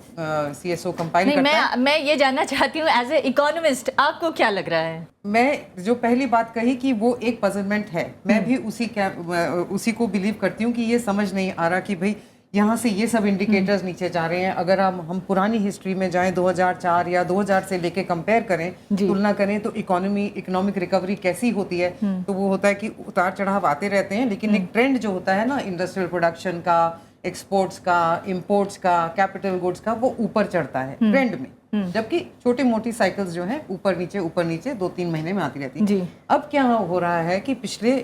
CSO कंपाइल करता है। मैं ये जानना चाहती हूँ, एज ए इकोनॉमिस्ट आपको क्या लग रहा है? मैं जो पहली बात कही कि वो एक पजलमेंट है, मैं भी उसी को बिलीव करती हूँ कि ये समझ नहीं आ रहा कि भाई यहाँ से ये सब इंडिकेटर्स नीचे जा रहे हैं। अगर हम पुरानी हिस्ट्री में जाएं, 2004 या 2000 से लेके कंपेयर करें, तुलना करें, तो इकोनॉमिक रिकवरी कैसी होती है, तो वो होता है कि उतार चढ़ाव आते रहते हैं, लेकिन एक ट्रेंड जो होता है ना, इंडस्ट्रियल प्रोडक्शन का, एक्सपोर्ट्स का, इंपोर्ट्स का, कैपिटल गुड्स का, वो ऊपर चढ़ता है ट्रेंड में, जबकि छोटी मोटी साइकिल्स जो हैं ऊपर नीचे 2-3 महीने में आती रहती है। अब क्या हो रहा है कि पिछले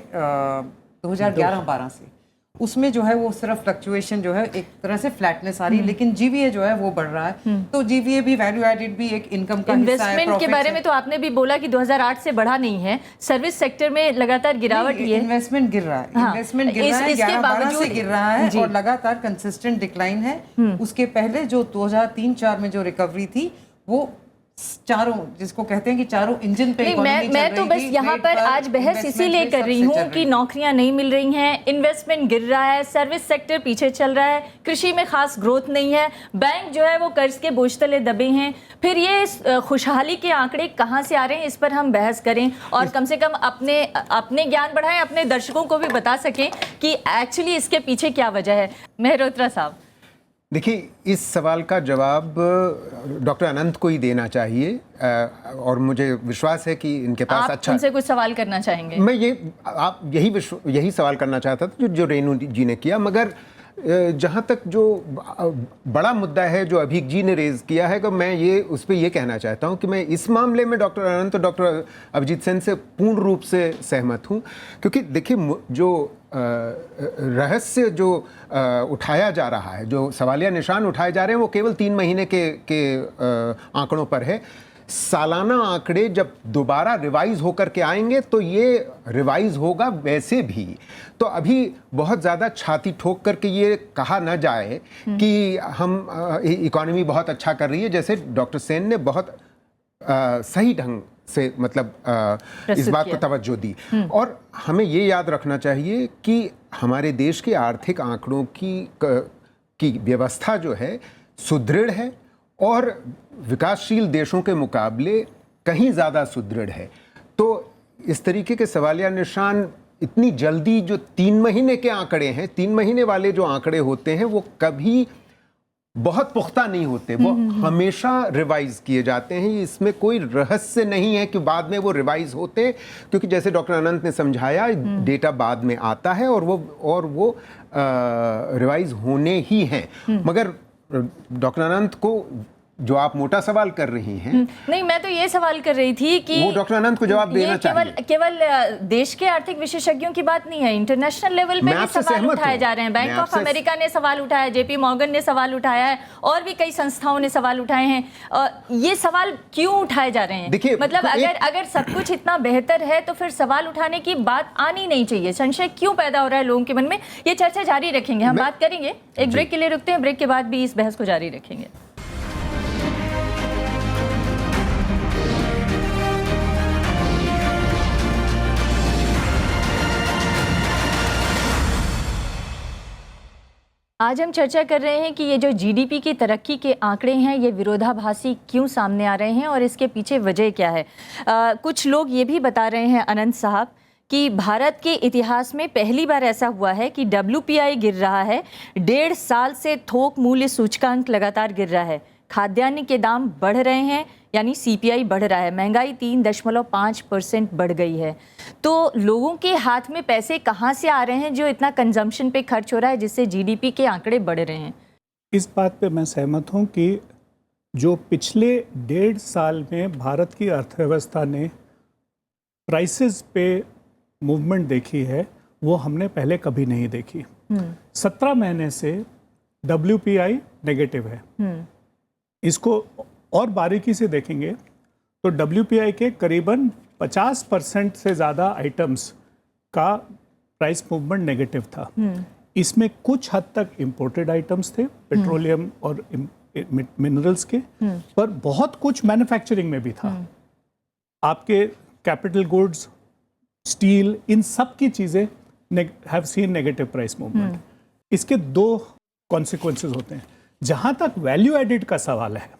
2011-12 से उसमें जो है वो सिर्फ फ्लक्चुएशन जो है, एक तरह से फ्लैटनेस आ रही है, लेकिन जीवीए जो है वो बढ़ रहा है। तो जीवीए भी वैल्यू एडेड भी एक इनकम का हिस्सा है। इन्वेस्टमेंट के बारे में तो आपने भी बोला कि 2008 से बढ़ा नहीं है, सर्विस सेक्टर में लगातार गिरावट ही है। इन्वेस्टमेंट गिर रहा है, इन्वेस्टमेंट गिर रहा है, 11-12 से गिर रहा है, और लगातार कंसिस्टेंट डिक्लाइन है। उसके पहले जो 2003-4 में जो रिकवरी थी, वो चारों, जिसको कहते हैं कि चारों इंजन पे मैं तो बस यहाँ पर आज बहस इसीलिए कर रही हूँ कि नौकरियां नहीं मिल रही हैं, इन्वेस्टमेंट गिर रहा है, सर्विस सेक्टर पीछे चल रहा है, कृषि में खास ग्रोथ नहीं है, बैंक जो है वो कर्ज के बोझ तले दबे हैं। फिर ये खुशहाली के आंकड़े कहाँ से आ रहे हैं, इस पर हम बहस करें, और कम से कम अपने ज्ञान बढ़ाएं, अपने दर्शकों को भी बता सकें कि एक्चुअली इसके पीछे क्या वजह है। मेहरोत्रा साहब, देखिए, इस सवाल का जवाब डॉक्टर अनंत को ही देना चाहिए, और मुझे विश्वास है कि इनके पास आप अच्छा। उनसे कुछ सवाल करना चाहेंगे? मैं यही सवाल करना चाहता था जो रेणु जी ने किया, मगर जहाँ तक जो बड़ा मुद्दा है जो अभीक जी ने रेज किया है, तो मैं उस पर ये कहना चाहता हूँ कि मैं इस मामले में डॉक्टर अनंत और डॉक्टर अभिजीत सेन से पूर्ण रूप से सहमत हूँ। क्योंकि देखिए, जो रहस्य जो उठाया जा रहा है, जो सवालिया निशान उठाए जा रहे हैं, वो केवल 3 महीने के आंकड़ों पर है। सालाना आंकड़े जब दोबारा रिवाइज होकर के आएंगे तो ये रिवाइज होगा वैसे भी। तो अभी बहुत ज़्यादा छाती ठोक करके ये कहा न जाए कि हम इकोनॉमी बहुत अच्छा कर रही है, जैसे डॉक्टर सेन ने बहुत सही ढंग से मतलब इस बात को किया। तवज्जो दी। और हमें ये याद रखना चाहिए कि हमारे देश के आर्थिक आंकड़ों की व्यवस्था जो है सुदृढ़ है और विकासशील देशों के मुकाबले कहीं ज़्यादा सुदृढ़ है। तो इस तरीके के सवालिया निशान इतनी जल्दी, जो 3 महीने के आंकड़े हैं, 3 महीने वाले जो आंकड़े होते हैं वो कभी बहुत पुख्ता नहीं होते, वो हमेशा रिवाइज किए जाते हैं। इसमें कोई रहस्य नहीं है कि बाद में वो रिवाइज होते हैं, क्योंकि जैसे डॉक्टर अनंत ने समझाया, डेटा बाद में आता है और वो रिवाइज होने ही हैं। मगर डॉक्टर अनंत को जो आप मोटा सवाल कर रही हैं, नहीं, मैं तो ये सवाल कर रही थी कि वो डॉक्टर अनंत को जवाब देना ये केवल देश के आर्थिक विशेषज्ञों की बात नहीं है, इंटरनेशनल लेवल पे भी सवाल उठाए जा रहे हैं। बैंक ऑफ अमेरिका ने सवाल उठाया, जेपी मॉर्गन ने सवाल उठाया है, और भी कई संस्थाओं ने सवाल उठाए हैं। ये सवाल क्यों उठाए जा रहे हैं? देखिए, मतलब अगर सब कुछ इतना बेहतर है तो फिर सवाल उठाने की बात आनी नहीं चाहिए। संशय क्यों पैदा हो रहा है लोगों के मन में? ये चर्चा जारी रखेंगे, हम बात करेंगे। एक ब्रेक के लिए रुकते हैं, ब्रेक के बाद भी इस बहस को जारी रखेंगे। आज हम चर्चा कर रहे हैं कि ये जो जीडीपी की तरक्की के आंकड़े हैं, ये विरोधाभासी क्यों सामने आ रहे हैं और इसके पीछे वजह क्या है। कुछ लोग ये भी बता रहे हैं अनंत साहब कि भारत के इतिहास में पहली बार ऐसा हुआ है कि WPI गिर रहा है, 1.5 साल से थोक मूल्य सूचकांक लगातार गिर रहा है, खाद्यान्न के दाम बढ़ रहे हैं, यानी CPI बढ़ रहा है, महंगाई 3.5% बढ़ गई है। तो लोगों के हाथ में पैसे कहाँ से आ रहे हैं जो इतना कंजम्पशन पे खर्च हो रहा है, जिससे GDP के आंकड़े बढ़ रहे हैं? इस बात पे मैं सहमत हूँ कि जो पिछले 1.5 साल में भारत की अर्थव्यवस्था ने प्राइसेस पे मूवमेंट देखी है, वो हमने पहले कभी नहीं देखी। 17 महीने से WPI नेगेटिव है। इसको और बारीकी से देखेंगे तो WPI के करीबन 50% से ज़्यादा आइटम्स का प्राइस मूवमेंट नेगेटिव था। इसमें कुछ हद तक इंपोर्टेड आइटम्स थे, पेट्रोलियम और मिनरल्स के, पर बहुत कुछ मैन्युफैक्चरिंग में भी था। आपके कैपिटल गुड्स, स्टील, इन सब की चीज़ें have seen negative price movement. इसके 2 कॉन्सिक्वेंसेस होते हैं। जहाँ तक वैल्यू एडिड का सवाल है,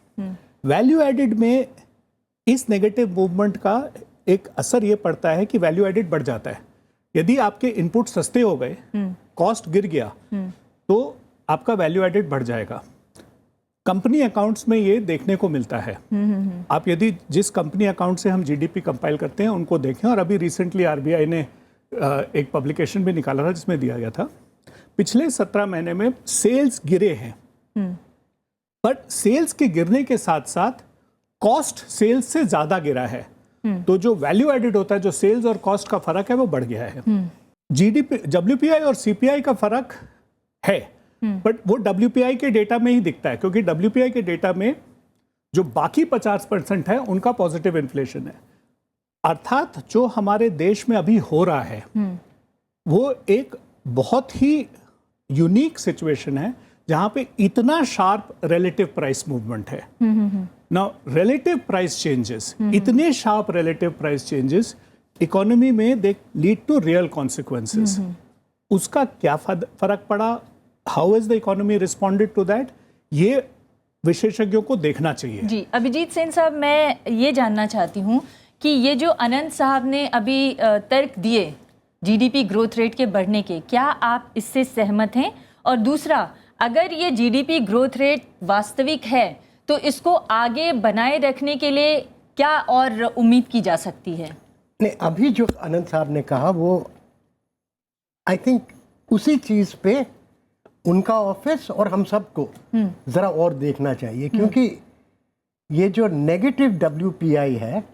वैल्यू एडिड में इस नेगेटिव मूवमेंट का एक असर ये पड़ता है कि वैल्यू एडिड बढ़ जाता है। यदि आपके इनपुट सस्ते हो गए, कॉस्ट गिर गया, तो आपका वैल्यू एडिड बढ़ जाएगा। कंपनी अकाउंट्स में ये देखने को मिलता है। आप यदि जिस कंपनी अकाउंट से हम GDP कंपाइल करते हैं उनको देखें, और अभी रिसेंटली RBI ने एक पब्लिकेशन भी निकाला था जिसमें दिया गया था, पिछले 17 महीने में सेल्स गिरे हैं, बट सेल्स के गिरने के साथ साथ कॉस्ट सेल्स से ज्यादा गिरा है। तो जो वैल्यू एडिड होता है, जो सेल्स और कॉस्ट का फर्क है, वो बढ़ गया है। GDP, WPI और CPI का फर्क है, बट वो WPI के डेटा में ही दिखता है, क्योंकि WPI के डेटा में जो बाकी 50% है उनका पॉजिटिव इन्फ्लेशन है। अर्थात जो हमारे देश में अभी हो रहा है वो एक बहुत ही यूनिक सिचुएशन है, जहां पे इतना शार्प रिलेटिव प्राइस मूवमेंट है। नाउ रिलेटिव प्राइस चेंजेस, इतने sharp relative price changes economy में they lead to real consequences. उसका क्या फर्क पड़ा, how is the economy responded to that, ये विशेषज्ञों को देखना चाहिए। जी, अभिजीत सेन साहब, मैं ये जानना चाहती हूँ कि ये जो अनंत साहब ने अभी तर्क दिए GDP ग्रोथ रेट के बढ़ने के, क्या आप इससे सहमत हैं? और दूसरा, अगर ये GDP ग्रोथ रेट वास्तविक है तो इसको आगे बनाए रखने के लिए क्या और उम्मीद की जा सकती है? नहीं, अभी जो अनंत साहब ने कहा वो आई थिंक उसी चीज़ पे उनका ऑफिस और हम सबको ज़रा और देखना चाहिए, क्योंकि ये जो नेगेटिव WPI है,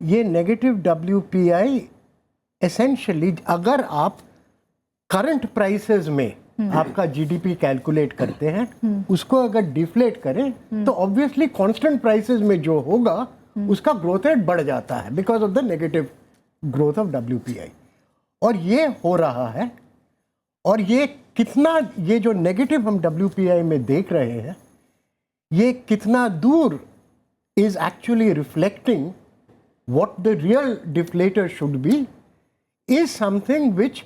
ये नेगेटिव WPI एसेंशियली अगर आप करंट प्राइसेस में आपका GDP कैलकुलेट करते हैं, उसको अगर डिफ्लेट करें तो ऑब्वियसली कांस्टेंट प्राइसेस में जो होगा उसका ग्रोथ रेट बढ़ जाता है because of the negative growth of WPI। और ये हो रहा है, और ये कितना, ये जो नेगेटिव हम WPI में देख रहे हैं, ये कितना दूर is actually reflecting what the real deflator should be is something which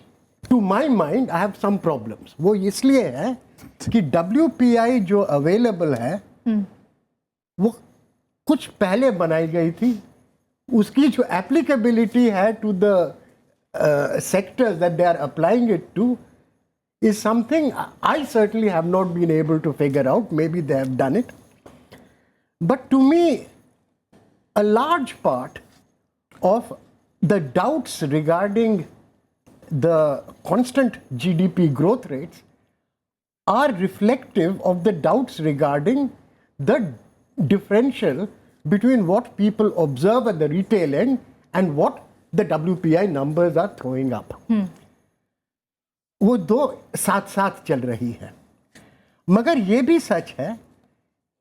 to my mind I have some problems. वो इसलिए है कि WPI जो अवेलेबल है वो कुछ पहले बनाई गई थी, उसकी जो एप्लीकेबिलिटी है to the sectors that they are applying it to is something I certainly have not been able to figure out. Maybe they have done it. But to me, a large part of the doubts regarding the constant GDP growth rates are reflective of the doubts regarding the differential between what people observe at the retail end and what the WPI numbers are throwing up. वो दो साथ साथ चल रही है, मगर ये भी सच है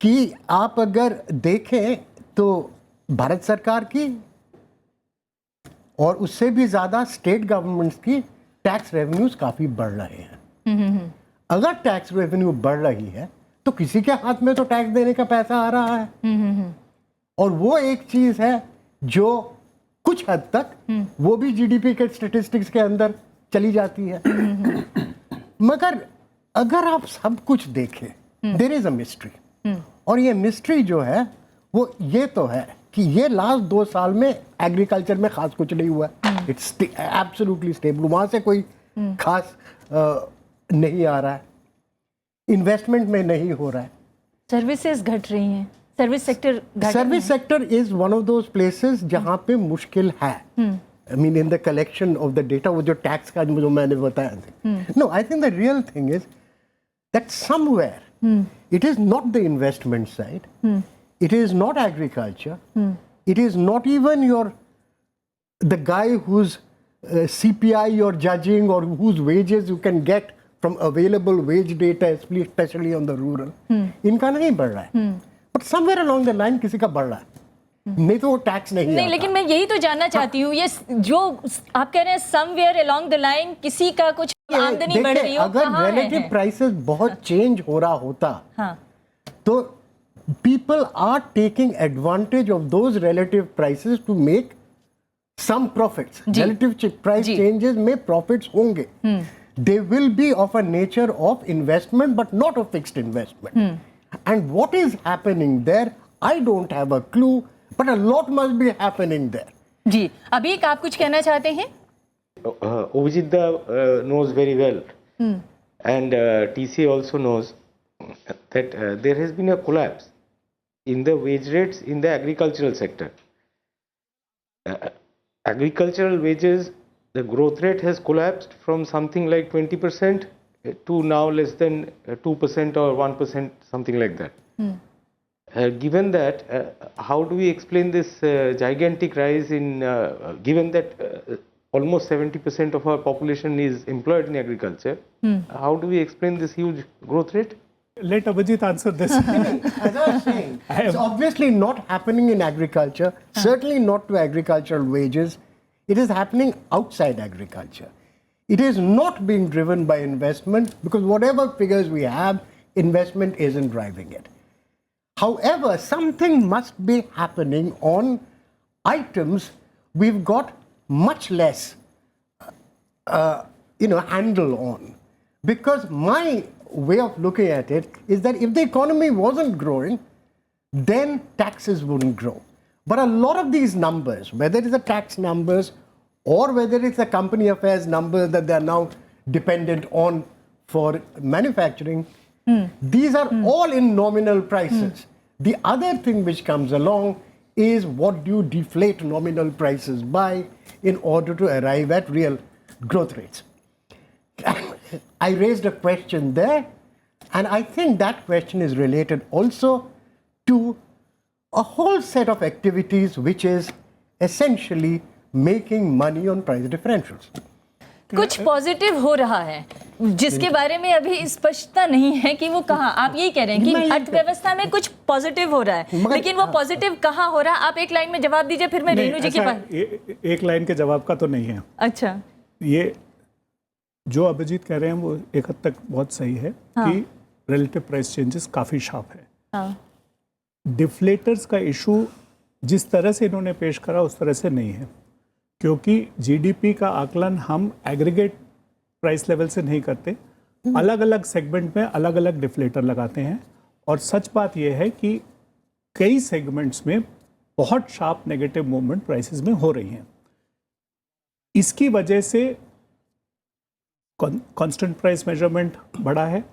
कि आप अगर देखें तो भारत सरकार की और उससे भी ज़्यादा स्टेट गवर्नमेंट्स की टैक्स रेवेन्यूज काफ़ी बढ़ रहे हैं। अगर टैक्स रेवेन्यू बढ़ रही है तो किसी के हाथ में तो टैक्स देने का पैसा आ रहा है, और वो एक चीज़ है जो कुछ हद तक वो भी जीडीपी के स्टैटिस्टिक्स के अंदर चली जाती है। मगर अगर आप सब कुछ देखें, देयर इज अ मिस्ट्री, और ये मिस्ट्री जो है वो ये तो है कि ये लास्ट 2 साल में एग्रीकल्चर में खास कुछ नहीं हुआ, इट्स एब्सोल्युटली स्टेबल, वहां से कोई खास नहीं आ रहा है, इन्वेस्टमेंट में नहीं हो रहा है, सर्विसेज घट रही हैं, service sector service sector is one of those places जहां पे मुश्किल है। I mean in the collection of the data, वो जो टैक्स का जो मैंने बताया था, no I think the real thing is that somewhere it is not the investment side, it is not agriculture, it is not even the guy whose CPI you're judging or whose wages you can get from available wage data, especially on the rural. इनका नहीं बढ़ रहा है, but somewhere along the line किसी का बढ़ रहा है, नहीं तो वो टैक्स नहीं आता। लेकिन मैं यही तो जानना चाहती हूँ, ये जो आप कह रहे हैं समवेयर अलोंग द लाइन किसी का कुछ आमदनी बढ़ रही हो, अगर रिलेटिव प्राइसेस बहुत चेंज हो रहा होता तो people are taking advantage of those relative prices to make some profits. Relative price changes में profits होंगे. They will be of a nature of investment but not of fixed investment. And what is happening there, I don't have a clue, but a lot must be happening there. जी, अभी आप कुछ कहना चाहते हैं? Ovijitda knows very well, and TCA also knows that there has been a collapse in the wage rates in the agricultural sector. Agricultural wages, the growth rate has collapsed from something like 20% to now less than 2% or 1%, something like that. Given that, how do we explain this gigantic rise in, given that almost 70% of our population is employed in agriculture, how do we explain this huge growth rate? Let Abhijit answer this. As I was saying, it's obviously not happening in agriculture, certainly not to agricultural wages. It is happening outside agriculture. It is not being driven by investment because whatever figures we have, investment isn't driving it. However, something must be happening on items we've got much less handle on. Because my way of looking at it is that if the economy wasn't growing, then taxes wouldn't grow. But a lot of these numbers, whether it's the tax numbers or whether it's the company affairs numbers that they are now dependent on for manufacturing, these are all in nominal prices. The other thing which comes along is what do you deflate nominal prices by in order to arrive at real growth rates. I raised a question there, and I think that question is related also to a whole set of activities which is essentially making money on price differentials. कुछ positive हो रहा है जिसके बारे में अभी स्पष्टता नहीं है कि वो कहाँ, आप यही कह रहे हैं कि अर्थव्यवस्था में कुछ पॉजिटिव हो रहा है, लेकिन वो पॉजिटिव कहाँ हो रहा है, आप एक लाइन में जवाब दीजिए, फिर मैं रेणु जी के पास। एक लाइन के जवाब का तो नहीं है। अच्छा, ये जो अभिजीत कह रहे हैं वो एक हद तक बहुत सही है कि रिलेटिव प्राइस चेंजेस काफ़ी शार्प है। डिफ्लेटर्स का इशू जिस तरह से इन्होंने पेश करा उस तरह से नहीं है, क्योंकि जीडीपी का आकलन हम एग्रीगेट प्राइस लेवल से नहीं करते, अलग अलग सेगमेंट में अलग अलग डिफ्लेटर लगाते हैं। और सच बात यह है कि कई सेगमेंट्स में बहुत शार्प नेगेटिव मूवमेंट प्राइसेस में हो रही हैं। इसकी वजह से कांस्टेंट प्राइस मेजरमेंट बढ़ा है,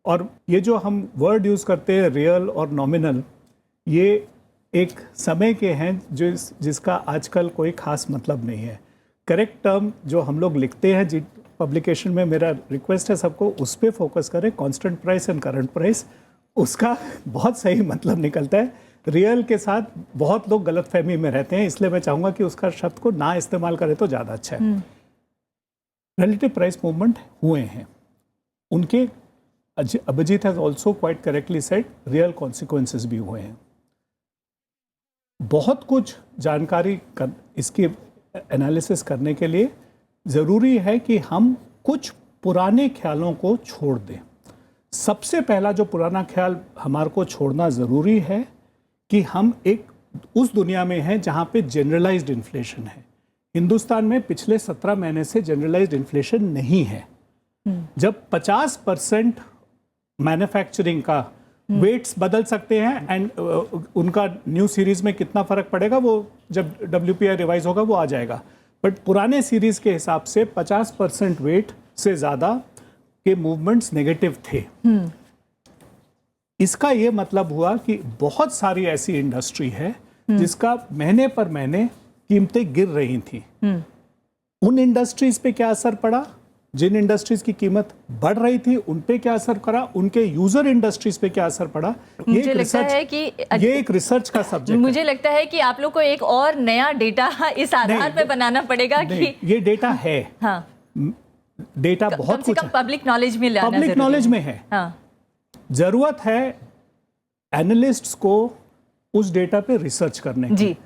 और ये जो हम वर्ड यूज़ करते हैं रियल और नॉमिनल, ये एक समय के हैं जिसका आजकल कोई खास मतलब नहीं है। करेक्ट टर्म जो हम लोग लिखते हैं पब्लिकेशन में, मेरा रिक्वेस्ट है सबको उस पर फोकस करें, constant price and current price, उसका बहुत सही मतलब निकलता है। रियल के साथ बहुत लोग गलतफहमी में रहते हैं, इसलिए मैं चाहूँगा कि उसका शब्द को ना इस्तेमाल करें तो ज़्यादा अच्छा है। रिलेटिव प्राइस मूवमेंट हुए हैं, उनके Abhijit has also quite correctly said real consequences भी हुए हैं। बहुत कुछ जानकारी इसकी एनालिसिस करने के लिए ज़रूरी है कि हम कुछ पुराने ख्यालों को छोड़ दें। सबसे पहला जो पुराना ख्याल हमारे को छोड़ना ज़रूरी है कि हम एक उस दुनिया में हैं जहाँ पे जनरलाइज्ड इन्फ्लेशन है। हिंदुस्तान में पिछले 17 महीने से जनरलाइज्ड इन्फ्लेशन नहीं है। जब 50% मैन्युफैक्चरिंग का वेट्स बदल सकते हैं एंड उनका न्यू सीरीज में कितना फर्क पड़ेगा वो जब WPI रिवाइज होगा वो आ जाएगा, बट पुराने सीरीज के हिसाब से 50% वेट से ज़्यादा के मूवमेंट्स नेगेटिव थे। इसका ये मतलब हुआ कि बहुत सारी ऐसी इंडस्ट्री है जिसका महीने पर महीने कीमतें गिर रही थी। उन इंडस्ट्रीज पे क्या असर पड़ा? जिन इंडस्ट्रीज की कीमत बढ़ रही थी उन पे क्या असर करा, उनके यूजर इंडस्ट्रीज पे क्या असर पड़ा? मुझे लगता है कि ये एक रिसर्च का सब्जेक्ट मुझे लगता है कि आप लोग को एक और नया डेटा इस आधार पे बनाना पड़ेगा कि ये डेटा है। हाँ, डेटा बहुत कम से कुछ कम पब्लिक नॉलेज में लाना पब्लिक जरूरी नॉलेज में है। हाँ, जरूरत है एनालिस्ट्स को उस डेटा पे रिसर्च करने की। जी,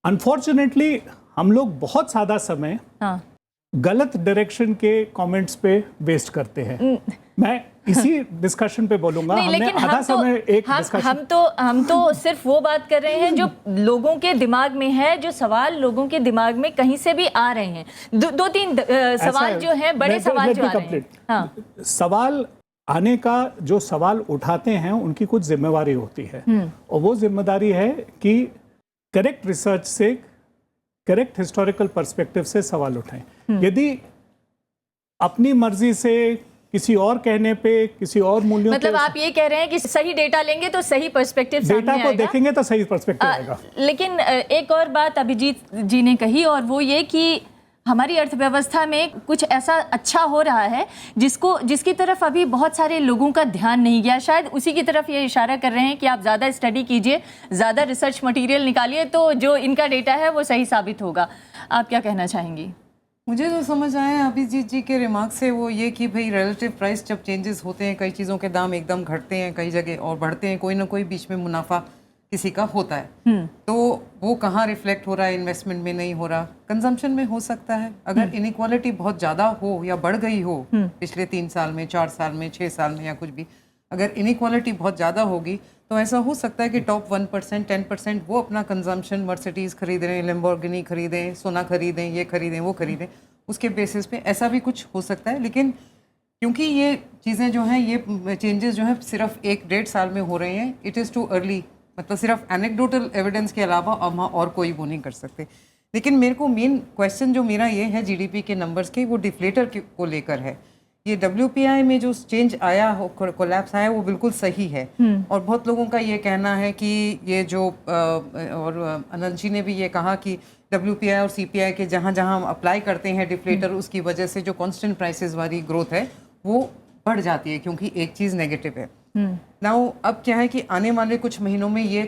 अनफॉर्चुनेटली हम लोग बहुत ज्यादा समय हाँ, गलत डायरेक्शन के कमेंट्स पे वेस्ट करते हैं। मैं इसी डिस्कशन पे बोलूंगा। नहीं, हमने लेकिन आधा समय एक डिस्कशन हम तो सिर्फ वो बात कर रहे हैं जो लोगों के दिमाग में है, जो सवाल लोगों के दिमाग में कहीं से भी आ रहे हैं। दो तीन सवाल जो हैं, बड़े सवाल जो आ रहे हैं। हाँ, सवाल आने का, जो सवाल उठाते हैं उनकी कुछ जिम्मेवारी होती है, और वो जिम्मेदारी है कि करेक्ट रिसर्च से, करेक्ट हिस्टोरिकल पर्सपेक्टिव से सवाल उठाएं। यदि अपनी मर्जी से किसी और कहने पे, किसी और मूल्यों मतलब आप ये कह रहे हैं कि सही डेटा लेंगे तो सही पर्सपेक्टिव सामने डेटा को आएगा। देखेंगे तो सही पर्सपेक्टिव आएगा। लेकिन एक और बात अभिजीत जी ने कही, और वो ये कि हमारी अर्थव्यवस्था में कुछ ऐसा अच्छा हो रहा है जिसकी तरफ अभी बहुत सारे लोगों का ध्यान नहीं गया। शायद उसी की तरफ ये इशारा कर रहे हैं कि आप ज़्यादा स्टडी कीजिए, ज़्यादा रिसर्च मटेरियल निकालिए, तो जो इनका डेटा है वो सही साबित होगा। आप क्या कहना चाहेंगी? मुझे जो समझ आया अभिजीत जी के रिमार्क से वो ये कि भाई रिलेटिव प्राइस जब चेंजेस होते हैं, कई चीज़ों के दाम एकदम घटते हैं, कई जगह और बढ़ते हैं, कोई ना कोई बीच में मुनाफा किसी का होता है, तो वो कहाँ रिफ्लेक्ट हो रहा है? इन्वेस्टमेंट में नहीं हो रहा, कंजम्पशन में हो सकता है। अगर इनइक्वालिटी बहुत ज़्यादा हो या बढ़ गई हो पिछले 3 साल में, 4 साल में, 6 साल में या कुछ भी, अगर इनइक्वालिटी बहुत ज़्यादा होगी तो ऐसा हो सकता है कि टॉप 1%, 10% वो अपना कंजम्पशन, मर्सिडीज़ खरीद रहे हैं, लैम्बोर्गिनी खरीदें, सोना खरीदें, ये खरीदें, वो खरीदें, उसके बेसिस पे ऐसा भी कुछ हो सकता है। लेकिन क्योंकि ये चीज़ें जो हैं, ये चेंजेस जो हैं सिर्फ 1-1.5 साल में हो रहे हैं, इट इज़ टू अर्ली, मतलब सिर्फ एनेक्डोटल एविडेंस के अलावा हम और कोई वो नहीं कर सकते। लेकिन मेरे को मेन क्वेश्चन जो मेरा ये है जीडीपी के नंबर्स के, वो डिफ्लेटर को लेकर है। ये WPI में जो चेंज आया हो, कोलैप्स आया, वो बिल्कुल सही है। और बहुत लोगों का ये कहना है कि ये जो और अनंत जी ने भी ये कहा कि WPI और CPI के जहाँ जहाँ हम अप्लाई करते हैं डिफ्लेटर, उसकी वजह से जो कांस्टेंट प्राइसेस वाली ग्रोथ है वो बढ़ जाती है, क्योंकि एक चीज़ नेगेटिव है। नाउ अब क्या है कि आने वाले कुछ महीनों में ये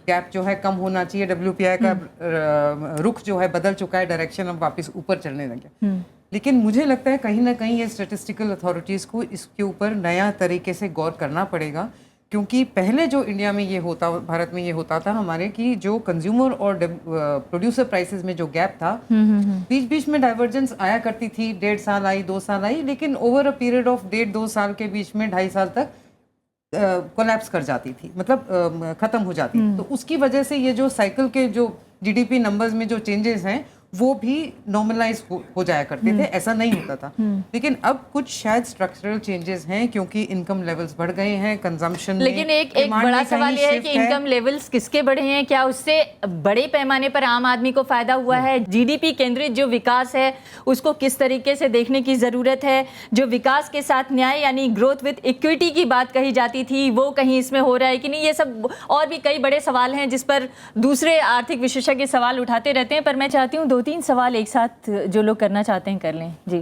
गैप जो है कम होना चाहिए। WPI का रुख जो है बदल चुका है, डायरेक्शन अब वापस ऊपर चलने लगे। लेकिन मुझे लगता है कहीं ना कहीं ये स्टैटिस्टिकल अथॉरिटीज़ को इसके ऊपर नया तरीके से गौर करना पड़ेगा, क्योंकि पहले जो इंडिया में ये होता, भारत में ये होता था हमारे, कि जो कंज्यूमर और प्रोड्यूसर प्राइसेस में जो गैप था, बीच बीच में डाइवर्जेंस आया करती थी, 1.5 साल आई, 2 साल आई, लेकिन ओवर अ पीरियड ऑफ 1.5-2 साल के बीच में 2.5 साल तक कोलैप्स कर जाती थी, मतलब खत्म हो जाती थी। तो उसकी वजह से ये जो साइकिल के जो जीडीपी नंबर्स में जो चेंजेस हैं वो भी नॉर्मलाइज हो जाया करते थे, ऐसा नहीं होता था। लेकिन अब कुछ शायद स्ट्रक्चरल चेंजेस हैं क्योंकि इनकम लेवल्स बढ़ गए हैं, कंजम्पशन लेकिन एक बड़ा सवाल यह है कि इनकम लेवल्स किसके बढ़े हैं, क्या उससे बड़े पैमाने पर आम आदमी को फायदा हुआ है? जीडीपी केंद्रित जो विकास है उसको किस तरीके से देखने की जरूरत है? जो विकास के साथ न्याय यानी ग्रोथ विद इक्विटी की बात कही जाती थी वो कहीं इसमें हो रहा है कि नहीं? ये सब और भी कई बड़े सवाल हैं जिस पर दूसरे आर्थिक विशेषज्ञ सवाल उठाते रहते हैं, पर मैं चाहती हूँ 2-3 सवाल एक साथ जो लोग करना चाहते हैं कर लें। जी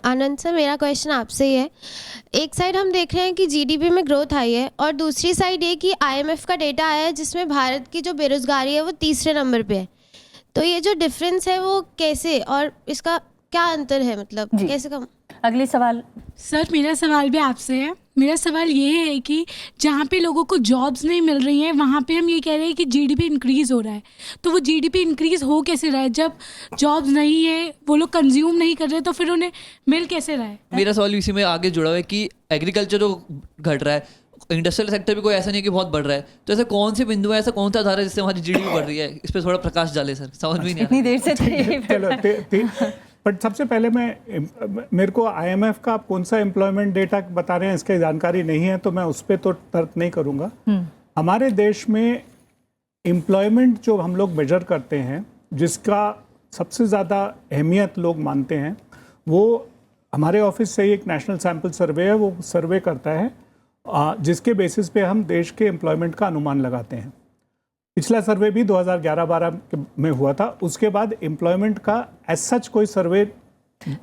आनंद सर, मेरा क्वेश्चन आपसे ही है। एक साइड हम देख रहे हैं कि जीडीपी में ग्रोथ आई है और दूसरी साइड ये कि आईएमएफ का डेटा आया है जिसमें भारत की जो बेरोजगारी है वो 3रे नंबर पे है। तो ये जो डिफरेंस है वो कैसे, और इसका क्या अंतर है, मतलब कैसे कम? अगली सवाल। सर मेरा सवाल भी आपसे है। मेरा सवाल ये है कि जहाँ पे लोगों को जॉब्स नहीं मिल रही हैं वहाँ पे हम ये कह रहे हैं कि जीडीपी इंक्रीज हो रहा है, तो वो जीडीपी इंक्रीज हो कैसे रहा है जब जॉब्स नहीं है, वो लोग कंज्यूम नहीं कर रहे, तो फिर उन्हें मिल कैसे रहा है? मेरा सवाल इसी में आगे जुड़ा हुआ है कि एग्रीकल्चर जो घट रहा है, इंडस्ट्रियल सेक्टर भी कोई ऐसा नहीं है कि बहुत बढ़ रहा है, तो ऐसे कौन से बिंदु है, ऐसा कौन सा आधार है जिससे हमारी जीडीपी बढ़ रही है? इस पर थोड़ा प्रकाश डाले सर, समझ में नहीं आ रहा। इतनी देर से चलो बट सबसे पहले मेरे को आईएमएफ का आप कौन सा एम्प्लॉयमेंट डेटा बता रहे हैं इसकी जानकारी नहीं है, तो मैं उस पर तो तर्क नहीं करूंगा। हमारे देश में एम्प्लॉयमेंट जो हम लोग मेजर करते हैं, जिसका सबसे ज़्यादा अहमियत लोग मानते हैं, वो हमारे ऑफिस से ही एक नेशनल सैम्पल सर्वे है, वो सर्वे करता है जिसके बेसिस पे हम देश के एम्प्लॉयमेंट का अनुमान लगाते हैं। पिछला सर्वे भी 2011-12 में हुआ था। उसके बाद एम्प्लॉयमेंट का एज सच कोई सर्वे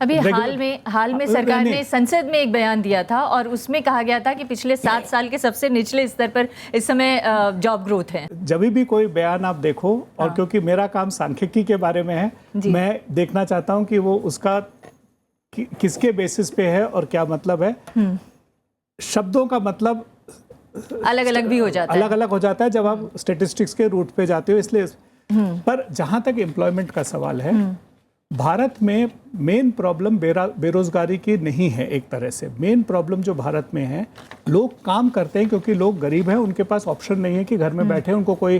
अभी हाल में सरकार ने संसद में एक बयान दिया था और उसमें कहा गया था कि पिछले 7 साल के सबसे निचले स्तर पर इस समय जॉब ग्रोथ है। जब भी कोई बयान आप देखो, और क्योंकि मेरा काम सांख्यिकी के बारे में है, मैं देखना चाहता हूं कि वो उसका किसके बेसिस पे है और क्या मतलब है। शब्दों का मतलब अलग अलग भी हो जाता है, अलग अलग हो जाता है जब आप स्टेटिस्टिक्स के रूट पे जाते हो, इसलिए। पर जहां तक एम्प्लॉयमेंट का सवाल है, भारत में मेन प्रॉब्लम बेरोजगारी की नहीं है। एक तरह से मेन प्रॉब्लम जो भारत में है, लोग काम करते हैं क्योंकि लोग गरीब हैं, उनके पास ऑप्शन नहीं है कि घर में बैठे उनको कोई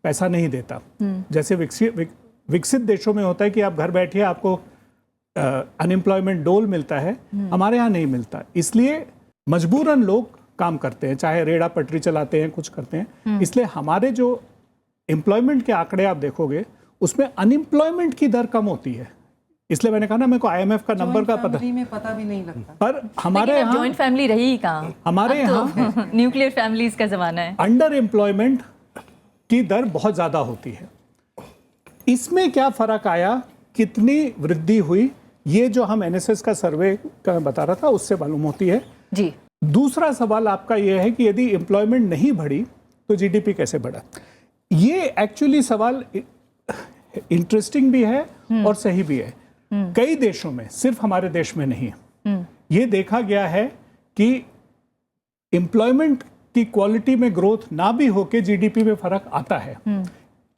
पैसा नहीं देता। जैसे विकसित देशों में होता है कि आप घर बैठिए आपको अनएम्प्लॉयमेंट डोल मिलता है, हमारे यहाँ नहीं मिलता। इसलिए मजबूरन लोग काम करते हैं, चाहे रेड़ा पटरी चलाते हैं, कुछ करते हैं। इसलिए हमारे जो एम्प्लॉयमेंट के आंकड़े आप देखोगे उसमें अनएम्प्लॉयमेंट की दर कम होती है। इसलिए मैंने कहा ना, मेरे को आईएमएफ का नंबर का पता भी नहीं लगता। पर हमारे यहाँ जॉइंट फैमिली रही ही कहाँ, हमारे यहाँ न्यूक्लियर फैमिलीज का जमाना है। अंडर एम्प्लॉयमेंट की दर बहुत ज्यादा होती है। इसमें क्या फर्क आया, कितनी वृद्धि हुई, ये जो हम एनएसएस का सर्वे का मैं बता रहा था उससे मालूम होती है जी। दूसरा सवाल आपका यह है कि यदि एम्प्लॉयमेंट नहीं बढ़ी तो जीडीपी कैसे बढ़ा? ये एक्चुअली सवाल इंटरेस्टिंग भी है और सही भी है। कई देशों में, सिर्फ हमारे देश में नहीं है, ये देखा गया है कि एम्प्लॉयमेंट की क्वालिटी में ग्रोथ ना भी होके जीडीपी में फर्क आता है।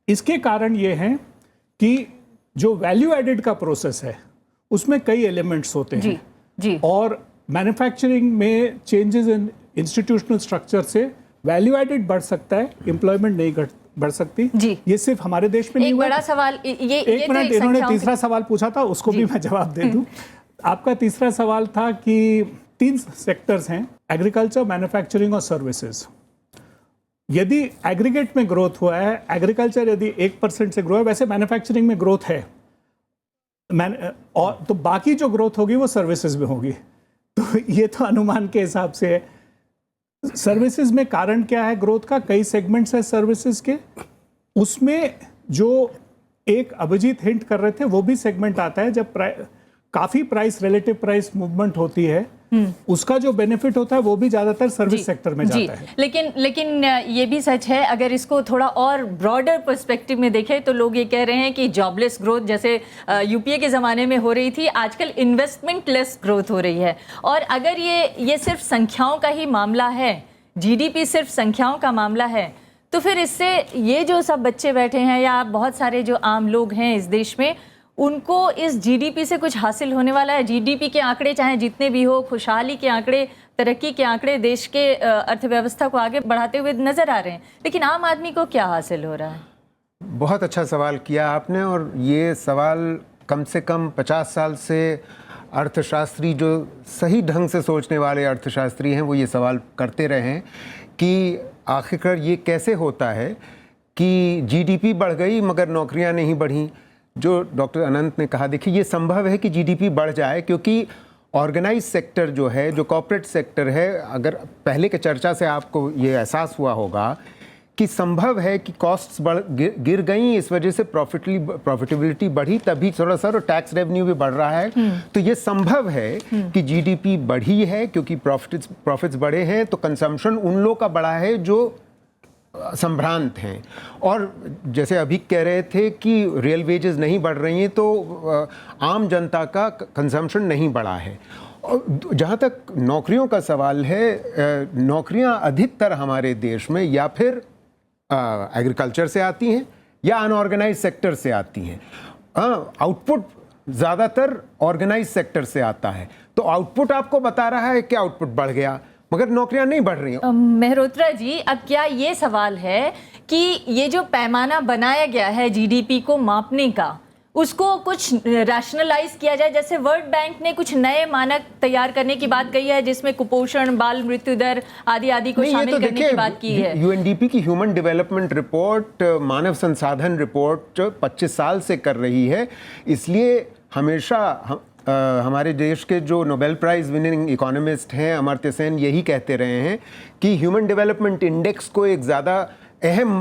इसके कारण ये हैं कि जो वैल्यू एडेड का प्रोसेस है उसमें कई एलिमेंट्स होते हैं जी। और मैन्युफैक्चरिंग में चेंजेस इन इंस्टीट्यूशनल स्ट्रक्चर से वैल्यू एडेड बढ़ सकता है, एम्प्लॉयमेंट नहीं बढ़ सकती जी। ये सिर्फ हमारे देश में नहीं हुआ। बड़ा सवाल ये एक मिनट, इन्होंने तीसरा सवाल पूछा था, उसको भी मैं जवाब दे दूं। आपका तीसरा सवाल था कि 3 सेक्टर्स हैं, एग्रीकल्चर, मैन्युफैक्चरिंग और सर्विसेज। यदि एग्रीगेट में ग्रोथ हुआ है, एग्रीकल्चर यदि 1% से ग्रो है, वैसे मैन्युफैक्चरिंग में ग्रोथ है, और तो बाकी जो ग्रोथ होगी वो सर्विसेज में होगी। तो ये तो अनुमान के हिसाब से है। सर्विसेज में कारण क्या है ग्रोथ का? कई सेगमेंट्स है सर्विसेज के, उसमें जो एक अभिजीत हिंट कर रहे थे वो भी सेगमेंट आता है जब काफी प्राइस, रिलेटिव प्राइस मूवमेंट होती है, उसका जो बेनिफिट होता है वो भी ज्यादातर सर्विस सेक्टर में जाता है। लेकिन ये भी सच है, अगर इसको थोड़ा और ब्रॉडर पर्सपेक्टिव में देखें तो लोग ये कह रहे हैं कि जॉबलेस ग्रोथ जैसे यूपीए के ज़माने में हो रही थी, आजकल इन्वेस्टमेंट लेस ग्रोथ हो रही है। और अगर ये सिर्फ संख्याओं का ही मामला है, जीडीपी सिर्फ संख्याओं का मामला है, तो फिर इससे ये जो सब बच्चे बैठे हैं या बहुत सारे जो आम लोग हैं इस देश में, उनको इस जीडीपी से कुछ हासिल होने वाला है? जीडीपी के आंकड़े चाहे जितने भी हो, खुशहाली के आंकड़े, तरक्की के आंकड़े देश के अर्थव्यवस्था को आगे बढ़ाते हुए नजर आ रहे हैं, लेकिन आम आदमी को क्या हासिल हो रहा है? बहुत अच्छा सवाल किया आपने, और ये सवाल कम से कम 50 साल से अर्थशास्त्री, जो सही ढंग से सोचने वाले अर्थशास्त्री हैं, वो ये सवाल करते रहे हैं कि आखिरकार ये कैसे होता है कि जीडीपी बढ़ गई मगर नौकरियां नहीं बढ़ीं। जो डॉक्टर अनंत ने कहा, देखिए ये संभव है कि जीडीपी बढ़ जाए, क्योंकि ऑर्गेनाइज सेक्टर जो है, जो कॉर्पोरेट सेक्टर है, अगर पहले के चर्चा से आपको ये एहसास हुआ होगा कि संभव है कि कॉस्ट्स गिर गई, इस वजह से प्रॉफिटेबिलिटी बढ़ी, तभी थोड़ा सा टैक्स रेवेन्यू भी बढ़ रहा है। तो ये संभव है कि जीडीपी बढ़ी है क्योंकि प्रॉफिट्स बढ़े हैं, तो कंजम्पशन उन लोगों का बढ़ा है जो संभ्रांत हैं। और जैसे अभी कह रहे थे कि रियल वेजेस नहीं बढ़ रही हैं, तो आम जनता का कंजम्पशन नहीं बढ़ा है। और जहाँ तक नौकरियों का सवाल है, नौकरियाँ अधिकतर हमारे देश में या फिर एग्रीकल्चर से आती हैं या अनऑर्गेनाइज सेक्टर से आती हैं। आउटपुट ज़्यादातर ऑर्गेनाइज सेक्टर से आता है, तो आउटपुट आपको बता रहा है कि आउटपुट बढ़ गया मगर नौकरियां नहीं बढ़ रही हैं। मेहरोत्रा जी, अब क्या ये सवाल है कि ये जो पैमाना बनाया गया है जीडीपी को मापने का, उसको कुछ रैशनलाइज किया जाए? जैसे वर्ल्ड बैंक ने कुछ नए मानक तैयार करने की बात कही है, जिसमें कुपोषण, बाल मृत्यु दर आदि आदि को शामिल करने की बात की है। यूएनडीपी की ह्यूमन डेवलपमेंट रिपोर्ट, मानव संसाधन रिपोर्ट 25 साल से कर रही है, इसलिए हमेशा हमारे देश के जो नोबेल प्राइज विनिंग इकोनॉमिस्ट हैं अमर्त्य सेन यही कहते रहे हैं कि ह्यूमन डेवलपमेंट इंडेक्स को एक ज़्यादा अहम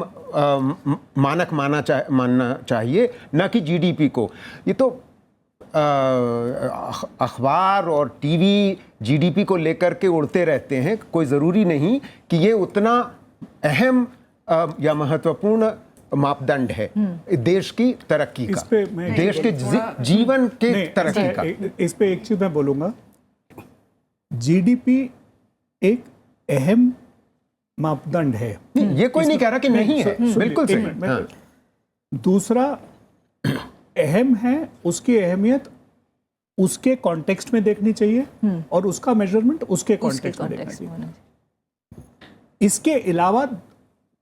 मानक मानना चाहिए, न कि जीडीपी को। ये तो अखबार और टीवी जीडीपी को लेकर के उड़ते रहते हैं, कोई ज़रूरी नहीं कि ये उतना अहम या महत्वपूर्ण मापदंड है देश की तरक्की का, देश के जीवन के तरक्की का। इस पे एक चीज मैं बोलूंगा, जीडीपी एक अहम मापदंड है, ये कोई नहीं कह रहा कि नहीं है, बिल्कुल सही। दूसरा अहम है, उसकी अहमियत उसके कॉन्टेक्स्ट में देखनी चाहिए और उसका मेजरमेंट उसके कॉन्टेक्स्ट में देखना चाहिए। इसके अलावा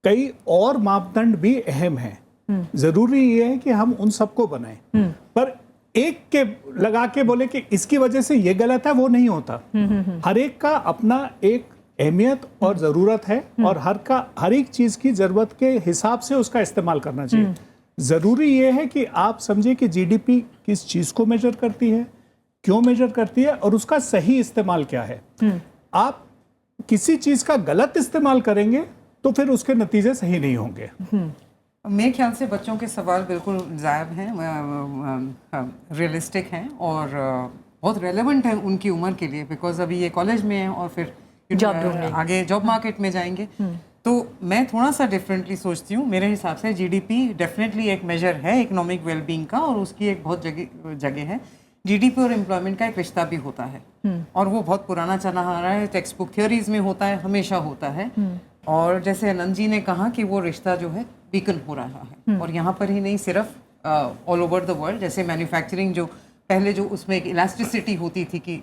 कई और मापदंड भी अहम हैं। जरूरी ये है कि हम उन सबको बनाएं, पर एक के लगा के बोले कि इसकी वजह से ये गलत है, वो नहीं होता। हर एक का अपना एक अहमियत और ज़रूरत है, और हर एक चीज़ की ज़रूरत के हिसाब से उसका इस्तेमाल करना चाहिए। ज़रूरी ये है कि आप समझे कि जीडीपी किस चीज़ को मेजर करती है, क्यों मेजर करती है, और उसका सही इस्तेमाल क्या है। आप किसी चीज़ का गलत इस्तेमाल करेंगे तो फिर उसके नतीजे सही नहीं होंगे। मेरे ख्याल से बच्चों के सवाल बिल्कुल जायब हैं, रियलिस्टिक हैं और बहुत रेलेवेंट हैं उनकी उम्र के लिए, बिकॉज अभी ये कॉलेज में हैं और फिर आगे जॉब मार्केट में जाएंगे। तो मैं थोड़ा सा डिफरेंटली सोचती हूँ। मेरे हिसाब से जीडीपी डेफिनेटली एक मेजर है इकोनॉमिक वेलबींग का, और उसकी एक बहुत जगह है। जीडीपी और एम्प्लॉयमेंट का एक रिश्ता भी होता है, और वो बहुत पुराना चला आ रहा है, टेक्स्ट बुक थियोरीज में होता है, हमेशा होता है। और जैसे अनंत जी ने कहा कि वो रिश्ता जो है वीकन हो रहा है, और यहाँ पर ही नहीं, सिर्फ ऑल ओवर द वर्ल्ड। जैसे मैन्युफैक्चरिंग जो पहले जो उसमें एक इलास्टिसिटी होती थी कि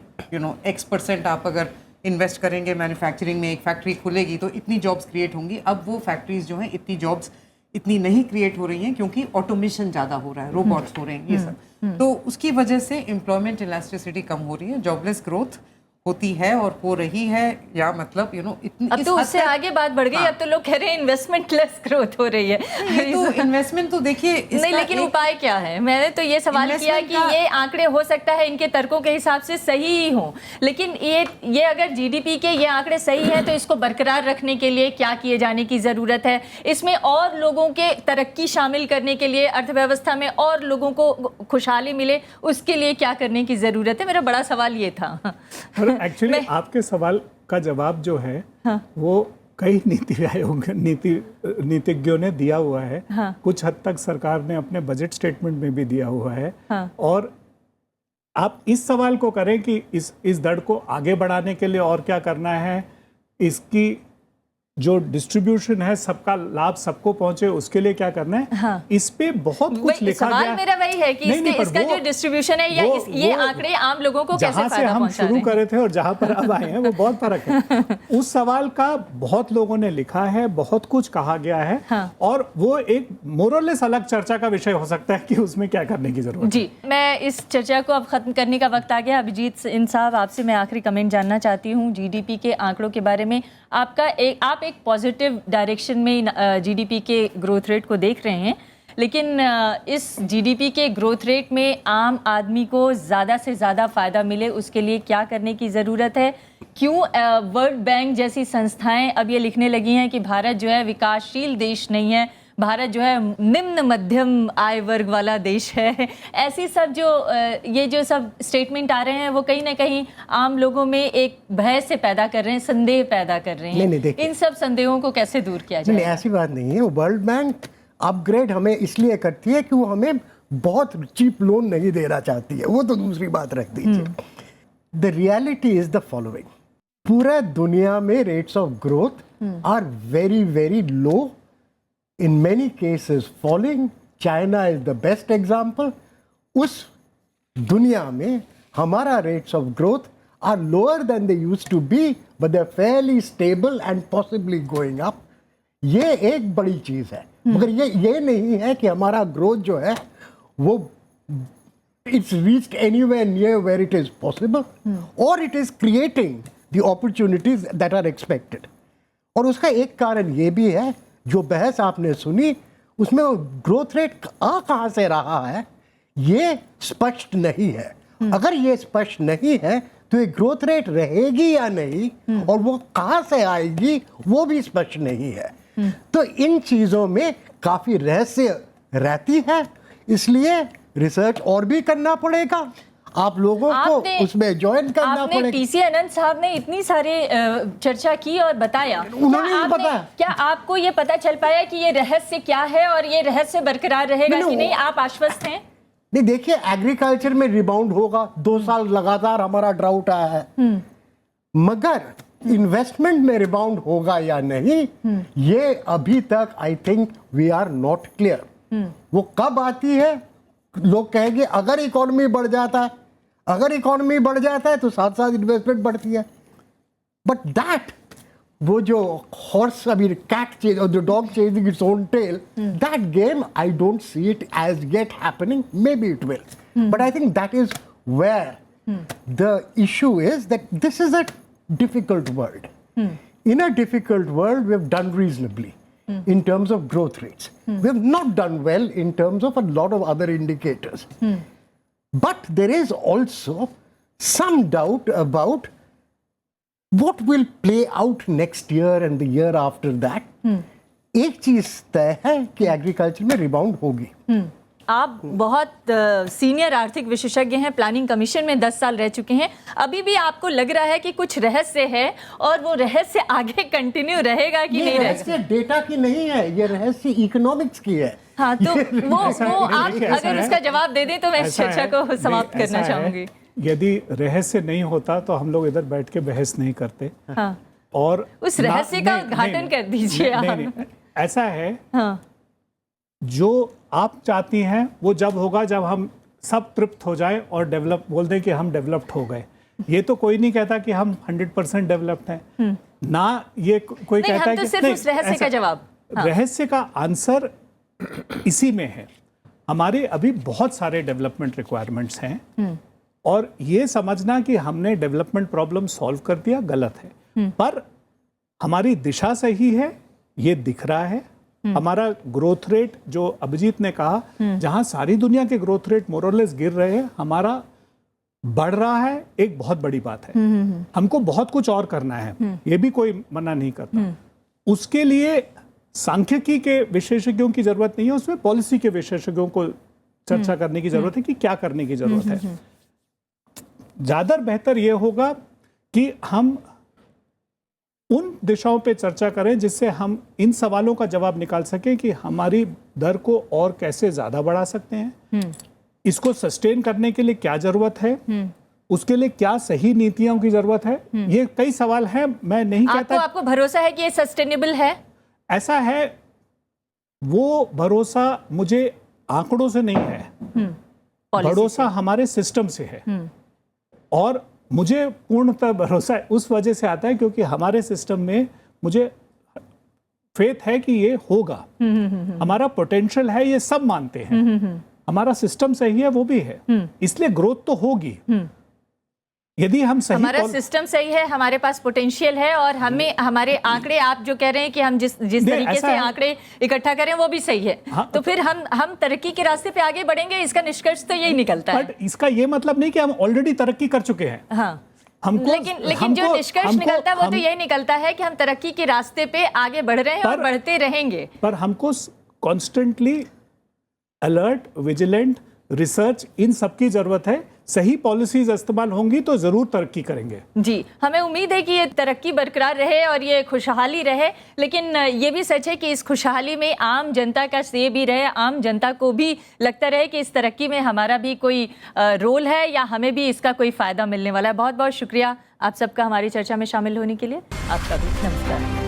X% आप अगर इन्वेस्ट करेंगे मैन्युफैक्चरिंग में, एक फैक्ट्री खुलेगी तो इतनी जॉब्स क्रिएट होंगी। अब वो फैक्ट्रीज जो हैं इतनी जॉब्स इतनी नहीं क्रिएट हो रही हैं, क्योंकि ऑटोमेशन ज़्यादा हो रहा है, रोबोट्स हो रहे हैं, ये सब। तो उसकी वजह से एम्प्लॉयमेंट इलास्टिसिटी कम हो रही है, जॉबलेस ग्रोथ होती है और हो रही है, या मतलब इतनी अब तो उससे आगे बात बढ़ गई। अब तो लोग कह रहे हैं इन्वेस्टमेंट लेस ग्रोथ हो रही है। ये तो इन्वेस्टमेंट तो देखिए नहीं, लेकिन उपाय क्या है? मैंने तो ये सवाल किया कि ये आंकड़े हो सकता है इनके तर्कों के हिसाब से सही ही हो, लेकिन ये अगर जीडीपी के ये आंकड़े सही है तो इसको बरकरार रखने के लिए क्या किए जाने की जरूरत है? इसमें और लोगों के तरक्की शामिल करने के लिए, अर्थव्यवस्था में और लोगों को खुशहाली मिले, उसके लिए क्या करने की जरूरत है? मेरा बड़ा सवाल ये था। एक्चुअली आपके सवाल का जवाब जो है वो कई नीति आयोग नीतिज्ञों ने दिया हुआ है। कुछ हद तक सरकार ने अपने बजट स्टेटमेंट में भी दिया हुआ है। और आप इस सवाल को करें कि इस दर को आगे बढ़ाने के लिए और क्या करना है, इसकी जो डिस्ट्रीब्यूशन है, सबका लाभ सबको पहुंचे, उसके लिए क्या करना है। हाँ। इस पे बहुत कुछ लिखा सवाल गया। मेरा वही है कि इसका जो डिस्ट्रीब्यूशन है या ये आंकड़े आम लोगों को कैसे जहां से फायदा हम पहुंचा रहे शुरू हैं? करे थे और जहां पर अब आए हैं वो बहुत फर्क है। उस सवाल का बहुत लोगों ने लिखा है, बहुत कुछ कहा गया है। हाँ। और वो एक मोरलेस अलग चर्चा का विषय हो सकता है कि उसमें क्या करने की जरूरत है। जी, मैं इस चर्चा को अब खत्म करने का वक्त आ गया। अभिजीत साहब, आपसे मैं आखिरी कमेंट जानना चाहती हूँ जीडीपी के आंकड़ों के बारे में। आप एक पॉजिटिव डायरेक्शन में जीडीपी के ग्रोथ रेट को देख रहे हैं, लेकिन इस जीडीपी के ग्रोथ रेट में आम आदमी को ज़्यादा से ज़्यादा फ़ायदा मिले, उसके लिए क्या करने की ज़रूरत है? क्यों वर्ल्ड बैंक जैसी संस्थाएं अब ये लिखने लगी हैं कि भारत जो है विकासशील देश नहीं है, भारत जो है निम्न मध्यम आय वर्ग वाला देश है? ऐसी सब ये जो सब स्टेटमेंट आ रहे हैं वो कहीं ना कहीं आम लोगों में एक भय से पैदा कर रहे हैं, संदेह पैदा कर रहे हैं। नहीं, देखिए। इन सब संदेहों को कैसे दूर किया जाए? नहीं, ऐसी बात नहीं है। वर्ल्ड बैंक अपग्रेड हमें इसलिए करती है कि वो हमें बहुत चीप लोन नहीं देना चाहती है, वो तो दूसरी बात रख दीजिए। The reality is the following, पूरा दुनिया में rates of growth are very very low, in many cases falling. China is the best example. उस दुनिया में हमारा rates of growth are lower than they used to be, but they're fairly stable and possibly going up. ये एक बड़ी चीज है, मगर ये नहीं है कि हमारा growth जो है वो it's reached anywhere near where it is possible, or it is creating the opportunities that are expected. और उसका एक कारण ये भी है, जो बहस आपने सुनी उसमें ग्रोथ रेट कहाँ से रहा है ये स्पष्ट नहीं है। अगर ये स्पष्ट नहीं है तो ये ग्रोथ रेट रहेगी या नहीं, और वो कहाँ से आएगी वो भी स्पष्ट नहीं है। तो इन चीज़ों में काफ़ी रहस्य रहती है, इसलिए रिसर्च और भी करना पड़ेगा, आप लोगों को उसमें ज्वाइन करना पड़ेगा। टीसी अनंत साहब ने इतनी सारे चर्चा की और बताया, क्या आपको ये पता चल पाया कि ये रहस्य क्या है और ये रहस्य बरकरार रहेगा कि नहीं? आप आश्वस्त हैं? नहीं, देखिए, एग्रीकल्चर में रिबाउंड होगा, 2 साल लगातार हमारा ड्राउट आया है, मगर इन्वेस्टमेंट में रिबाउंड होगा या नहीं ये अभी तक I think we are not clear. वो कब आती है? लोग कहेंगे अगर इकोनॉमी बढ़ जाता है, अगर इकोनॉमी बढ़ जाता है तो साथ साथ इन्वेस्टमेंट बढ़ती है, बट दैट वो जो हॉर्स अभी कैट चेज और जो dog chasing its own tail, that game I don't see it as yet happening, maybe it will, but I think that is where the issue is that this is a difficult world. In a difficult world, we have done reasonably in terms of growth rates. We have not done well in terms of a lot of other indicators. But there is also some doubt about what will play out next year and the year after that. एक चीज तय है कि agriculture में rebound होगी। आप बहुत senior आर्थिक विशेषज्ञ हैं, प्लानिंग कमीशन में 10 साल रह चुके हैं, अभी भी आपको लग रहा है कि कुछ रहस्य है और वो रहस्य आगे कंटिन्यू रहेगा कि नहीं रहेगा? रहस्य डेटा की नहीं है, ये रहस्य इकोनॉमिक्स की है। हाँ, तो वो आप अगर उसका जवाब दे दें तो मैं इस चर्चा को समाप्त करना चाहूंगी। यदि रहस्य नहीं होता तो हम लोग इधर बैठ के बहस नहीं करते। हाँ, और उस रहस्य का उद्घाटन कर दीजिए आप। ऐसा है, हाँ, जो आप चाहती हैं वो जब होगा जब हम सब तृप्त हो जाए और डेवलप बोल दें कि हम डेवलप्ड हो गए। ये तो कोई नहीं कहता कि हम 100% डेवलप्ड हैं, ना ये कोई कहता है कि सिर्फ उस रहस्य का जवाब, रहस्य का आंसर इसी में है। हमारे अभी बहुत सारे डेवलपमेंट रिक्वायरमेंट्स हैं और ये समझना कि हमने डेवलपमेंट प्रॉब्लम सॉल्व कर दिया गलत है, पर हमारी दिशा सही है, ये दिख रहा है। हमारा ग्रोथ रेट जो अभिजीत ने कहा, जहां सारी दुनिया के ग्रोथ रेट मोरलेस गिर रहे हैं, हमारा बढ़ रहा है, एक बहुत बड़ी बात है। हमको बहुत कुछ और करना है, ये भी कोई मना नहीं करता। उसके लिए सांख्यिकी के विशेषज्ञों की जरूरत नहीं है, उसमें पॉलिसी के विशेषज्ञों को चर्चा करने की जरूरत है कि क्या करने की जरूरत है। ज्यादा बेहतर यह होगा कि हम उन दिशाओं पे चर्चा करें जिससे हम इन सवालों का जवाब निकाल सकें कि हमारी दर को और कैसे ज्यादा बढ़ा सकते हैं, इसको सस्टेन करने के लिए क्या जरूरत है, उसके लिए क्या सही नीतियों की जरूरत है, ये कई सवाल हैं। मैं नहीं कहता आपको भरोसा है कि ये सस्टेनेबल है? ऐसा है, वो भरोसा मुझे आंकड़ों से नहीं है, भरोसा हमारे सिस्टम से है। और मुझे पूर्णतः भरोसा उस वजह से आता है क्योंकि हमारे सिस्टम में मुझे फेथ है कि ये होगा। हमारा पोटेंशियल है, ये सब मानते हैं। हमारा सिस्टम सही है, वो भी है, इसलिए ग्रोथ तो होगी। यदि हम सही हमारा सिस्टम सही है, हमारे पास पोटेंशियल है, और हमें हमारे आंकड़े, आप जो कह रहे हैं कि हम जिस तरीके से आंकड़े इकट्ठा करें वो भी सही है। हाँ, तो फिर हम तरक्की के रास्ते पे आगे बढ़ेंगे, इसका निष्कर्ष तो यही निकलता है। बट इसका ये मतलब नहीं कि हम ऑलरेडी तरक्की कर चुके हैं। हाँ, लेकिन जो निष्कर्ष निकलता है वो तो यही निकलता है कि हम तरक्की के रास्ते पे आगे बढ़ रहे हैं और बढ़ते रहेंगे। पर हमको कॉन्स्टेंटली अलर्ट, विजिलेंट, रिसर्च, इन सब की जरूरत है। सही पॉलिसीज इस्तेमाल होंगी तो जरूर तरक्की करेंगे। जी, हमें उम्मीद है कि ये तरक्की बरकरार रहे और ये खुशहाली रहे, लेकिन ये भी सच है कि इस खुशहाली में आम जनता का से भी रहे, आम जनता को भी लगता रहे कि इस तरक्की में हमारा भी कोई रोल है या हमें भी इसका कोई फ़ायदा मिलने वाला है। बहुत बहुत शुक्रिया आप सबका हमारी चर्चा में शामिल होने के लिए। आपका भी नमस्कार।